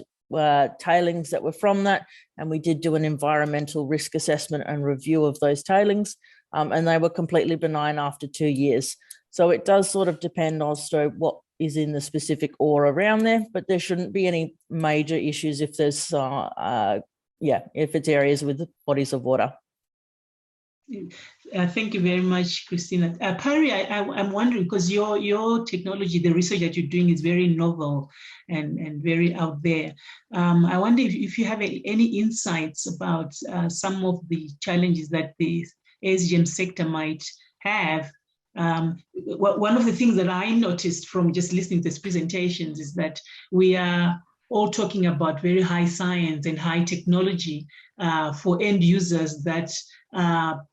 tailings that were from that, and we did do an environmental risk assessment and review of those tailings. And they were completely benign after 2 years. So it does sort of depend as to what is in the specific ore around there, but there shouldn't be any major issues if there's, if it's areas with bodies of water. Thank you very much, Christina. Perry, I'm wondering, because your technology, the research that you're doing is very novel and very out there. I wonder if you have any insights about some of the challenges that the SGM sector might have. One of the things that I noticed from just listening to these presentations is that we are all talking about very high science and high technology for end users that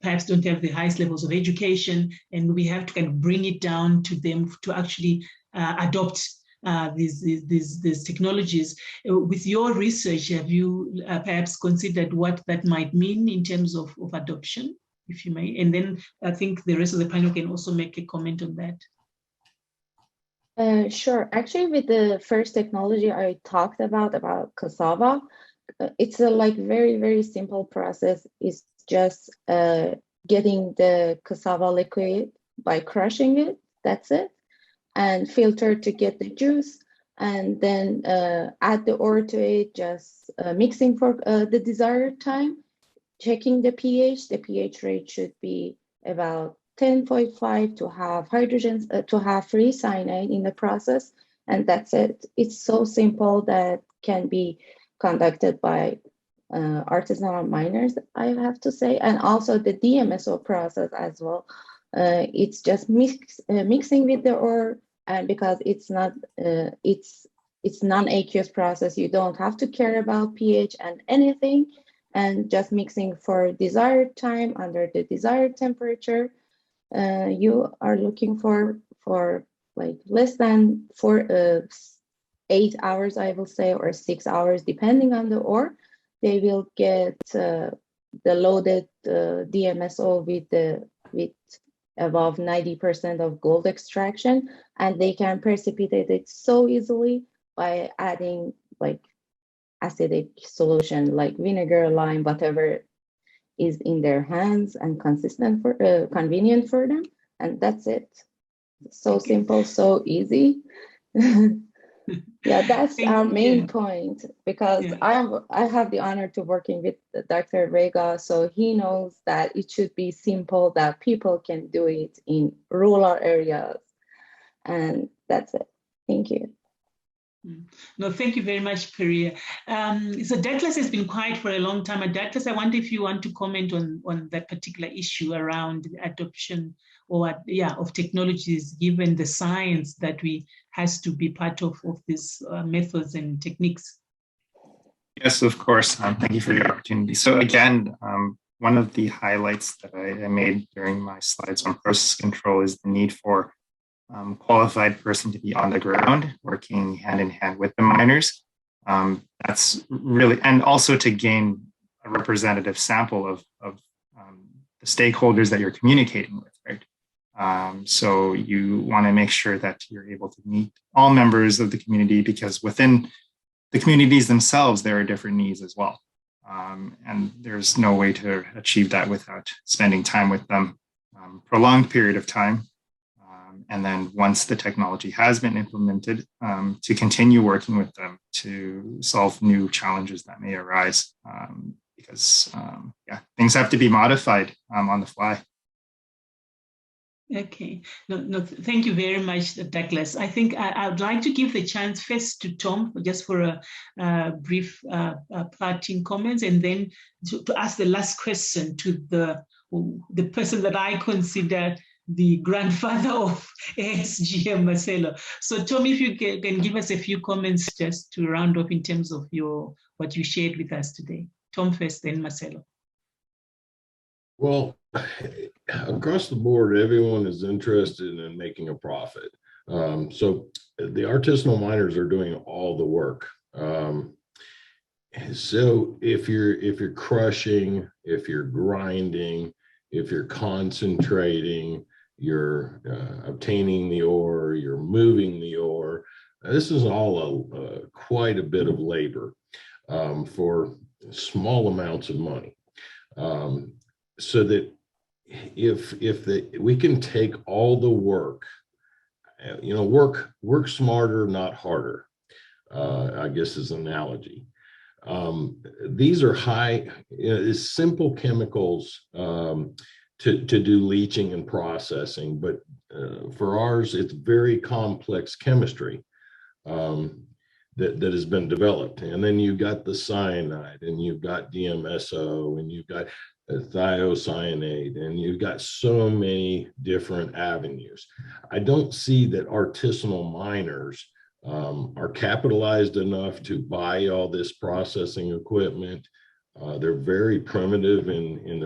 perhaps don't have the highest levels of education, and we have to kind of bring it down to them to actually adopt these technologies. With your research, have you perhaps considered what that might mean in terms of adoption, if you may? And then I think the rest of the panel can also make a comment on that. Sure. Actually, with the first technology I talked about cassava, it's a very, very simple process. It's just getting the cassava liquid by crushing it, that's it, and filter to get the juice, and then add the ore to it, just mixing for the desired time, checking the pH. The pH rate should be about 10.5 to have hydrogens, to have free cyanide in the process, and that's it. It's so simple that can be conducted by artisanal miners, I have to say, and also the DMSO process as well. It's just mixing with the ore, and because it's not it's non-aqueous process, you don't have to care about pH and anything, and just mixing for desired time under the desired temperature. You are looking for like less than 8 hours, I will say, or 6 hours, depending on the ore. They will get the loaded DMSO with above 90% of gold extraction, and they can precipitate it so easily by adding like acidic solution like vinegar, lime, whatever is in their hands and consistent for convenient for them, and that's it. So simple, so easy. Yeah, that's our main point, because I have the honor to working with Dr. Vega, so he knows that it should be simple, that people can do it in rural areas, and that's it. Thank you. No, thank you very much, Peria. So Douglas has been quiet for a long time. And Douglas, I wonder if you want to comment on that particular issue around adoption of technologies, given the science that has to be part of these methods and techniques. Yes, of course. Thank you for the opportunity. So again, one of the highlights that I made during my slides on process control is the need for qualified person to be on the ground, working hand in hand with the miners. That's really, and also to gain a representative sample of the stakeholders that you're communicating with, right? So you want to make sure that you're able to meet all members of the community, because within the communities themselves, there are different needs as well. And there's no way to achieve that without spending time with them, prolonged period of time. And then once the technology has been implemented, to continue working with them to solve new challenges that may arise, because things have to be modified on the fly. Okay, no, thank you very much, Douglas. I think I would like to give the chance first to Tom, just for a brief parting comments, and then to ask the last question to the person that I consider the grandfather of SGM, Marcelo. So Tom, if you can give us a few comments just to round up in terms of what you shared with us today. Tom first, then Marcelo. Well, across the board, everyone is interested in making a profit. So the artisanal miners are doing all the work. So if you're crushing, if you're grinding, if you're concentrating, you're obtaining the ore, you're moving the ore, this is all quite a bit of labor for small amounts of money. So that if we can take all the work, work smarter, not harder, I guess is an analogy. These are simple chemicals to do leaching and processing, but for ours, it's very complex chemistry that has been developed. And then you've got the cyanide, and you've got DMSO, and you've got thiocyanate, and you've got so many different avenues. I don't see that artisanal miners are capitalized enough to buy all this processing equipment. They're very primitive in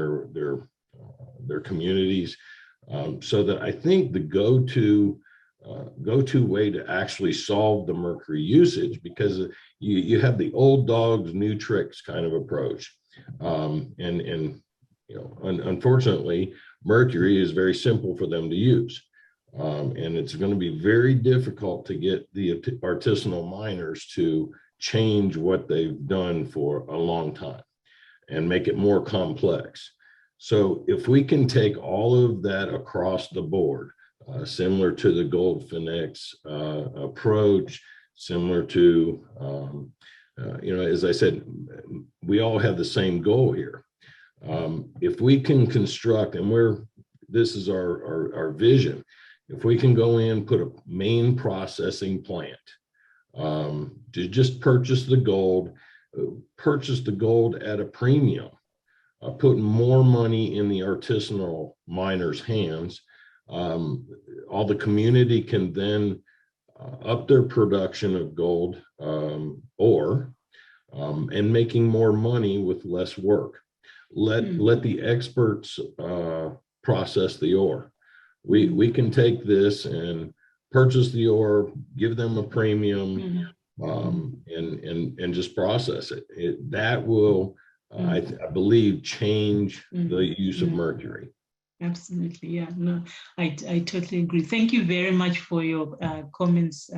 their communities. So that I think the go-to way to actually solve the mercury usage, because you have the old dogs, new tricks kind of approach. Unfortunately, mercury is very simple for them to use. And it's going to be very difficult to get the artisanal miners to change what they've done for a long time and make it more complex. So if we can take all of that across the board, similar to the Gold Phoenix approach, similar to, as I said, we all have the same goal here. If we can construct, and this is our vision, if we can go in, put a main processing plant to just purchase the gold at a premium, put more money in the artisanal miners' hands, all the community can then up their production of gold ore and making more money with less work. Let the experts process the ore. We can take this and purchase the ore, give them a premium, and just process it. That will, I believe, change the use of mercury. Absolutely, yeah, no, I totally agree. Thank you very much for your comments,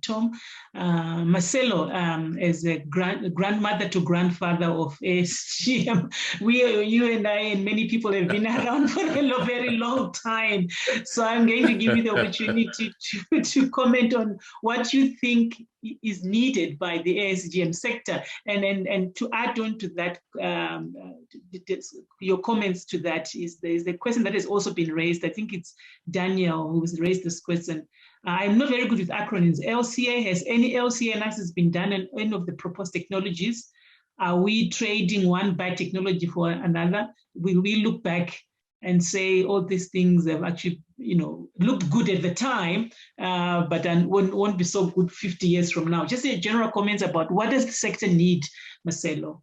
Tom. Marcelo, as a grandmother to grandfather of ASGM, you and I and many people have been around for a very long time. So I'm going to give you the opportunity to comment on what you think is needed by the ASGM sector, and to add on to that, your comments to that is there is a question that has also been raised. I think it's Daniel who's raised this question. I'm not very good with acronyms. LCA, has any LCA analysis been done on any of the proposed technologies? Are we trading one biotechnology for another? Will we look back and say all these things have actually, looked good at the time, but then won't be so good 50 years from now? Just a general comments about what does the sector need, Marcelo?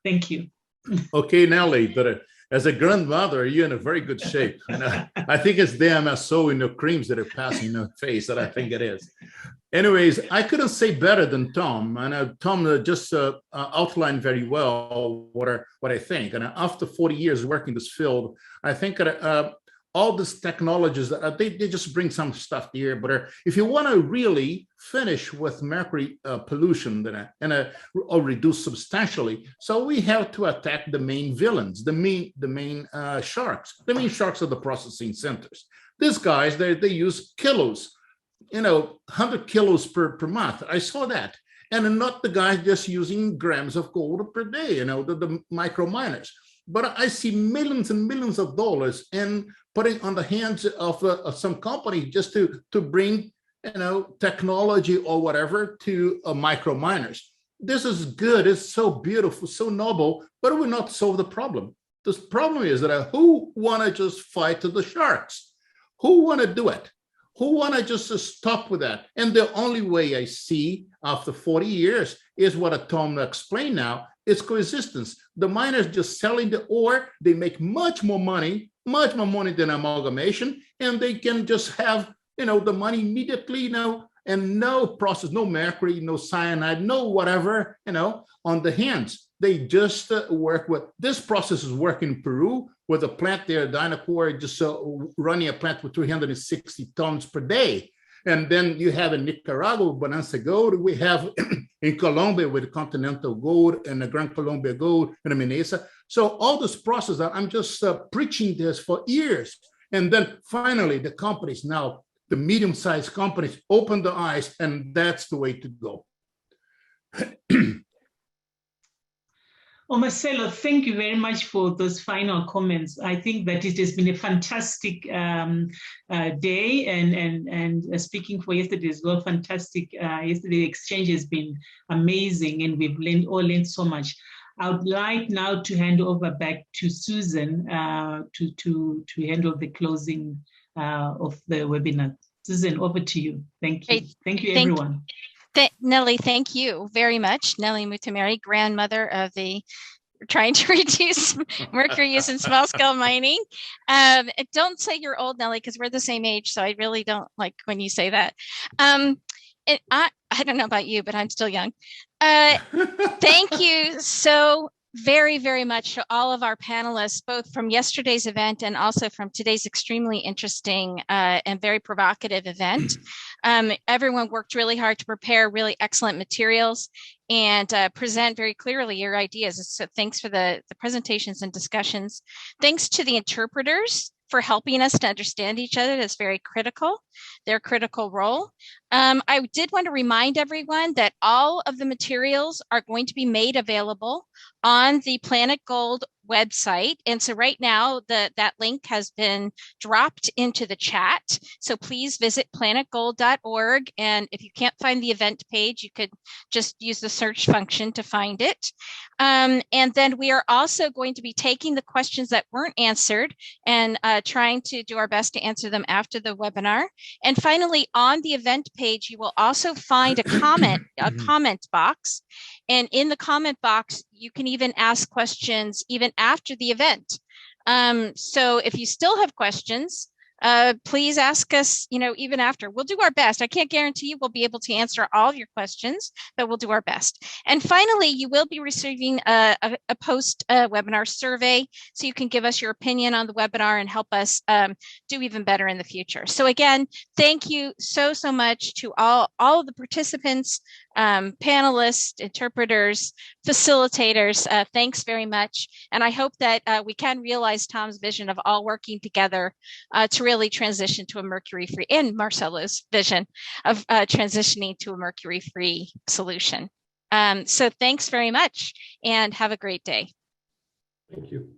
Thank you. Okay, Nelly, but as a grandmother, you're in a very good shape. And I think it's the MSO in the creams that are passing in the face that I think it is. Anyways, I couldn't say better than Tom. And Tom just outlined very well what I think. And after 40 years working this field, I think all these technologies, they just bring some stuff here. But if you want to really finish with mercury pollution or reduce substantially, so we have to attack the main villains, the main sharks. The main sharks are the processing centers. These guys, they use kilos, 100 kilos per month. I saw that. And not the guys just using grams of gold per day, the micro miners. But I see millions and millions of dollars in putting on the hands of some company just to bring, technology or whatever to micro miners. This is good. It's so beautiful, so noble, but it will not solve the problem. This problem is that who want to just fight the sharks? Who want to do it? Who want to just stop with that? And the only way I see after 40 years is what Tom explained now. It's coexistence. The miners just selling the ore, they make much more money much more money than amalgamation, and they can just have, the money immediately, and no process, no mercury, no cyanide, no whatever, on the hands. They just work with, this process is working in Peru with a plant there, Dynacore, just running a plant with 360 tons per day. And then you have in Nicaragua, Bonanza Gold. We have in Colombia with Continental Gold and the Gran Colombia Gold and the Minesa. So all this process, I'm just preaching this for years. And then finally, the companies now, the medium-sized companies open their eyes, and that's the way to go. Oh, Marcelo, thank you very much for those final comments. I think that it has been a fantastic day, and speaking for yesterday as well, fantastic. Yesterday's exchange has been amazing, and we've all learned so much. I would like now to hand over back to Susan to handle the closing of the webinar. Susan, over to you. Thank you. Thank you, everyone. Nelly, thank you very much. Nelly Mutameri, grandmother of the trying to reduce mercury use in small-scale mining. Don't say you're old, Nelly, because we're the same age, so I really don't like when you say that. I don't know about you, but I'm still young. Thank you so very, very much to all of our panelists, both from yesterday's event and also from today's extremely interesting and very provocative event. Everyone worked really hard to prepare really excellent materials and present very clearly your ideas. So thanks for the presentations and discussions. Thanks to the interpreters for helping us to understand each other. That's very critical, their critical role. I did want to remind everyone that all of the materials are going to be made available on the planetGOLD website. And so right now that link has been dropped into the chat. So please visit planetgold.org. And if you can't find the event page, you could just use the search function to find it. And then we are also going to be taking the questions that weren't answered and trying to do our best to answer them after the webinar. And finally, on the event page, you will also find a comment box. And in the comment box, you can even ask questions even after the event. So if you still have questions, please ask us, even after. We'll do our best. I can't guarantee you we'll be able to answer all of your questions, but we'll do our best. And finally, you will be receiving a post-webinar survey, so you can give us your opinion on the webinar and help us do even better in the future. So again, thank you so much to all of the participants, panelists, interpreters, facilitators. Thanks very much. And I hope that we can realize Tom's vision of all working together to really transition to a mercury-free, and Marcelo's vision of transitioning to a mercury-free solution. So thanks very much and have a great day. Thank you.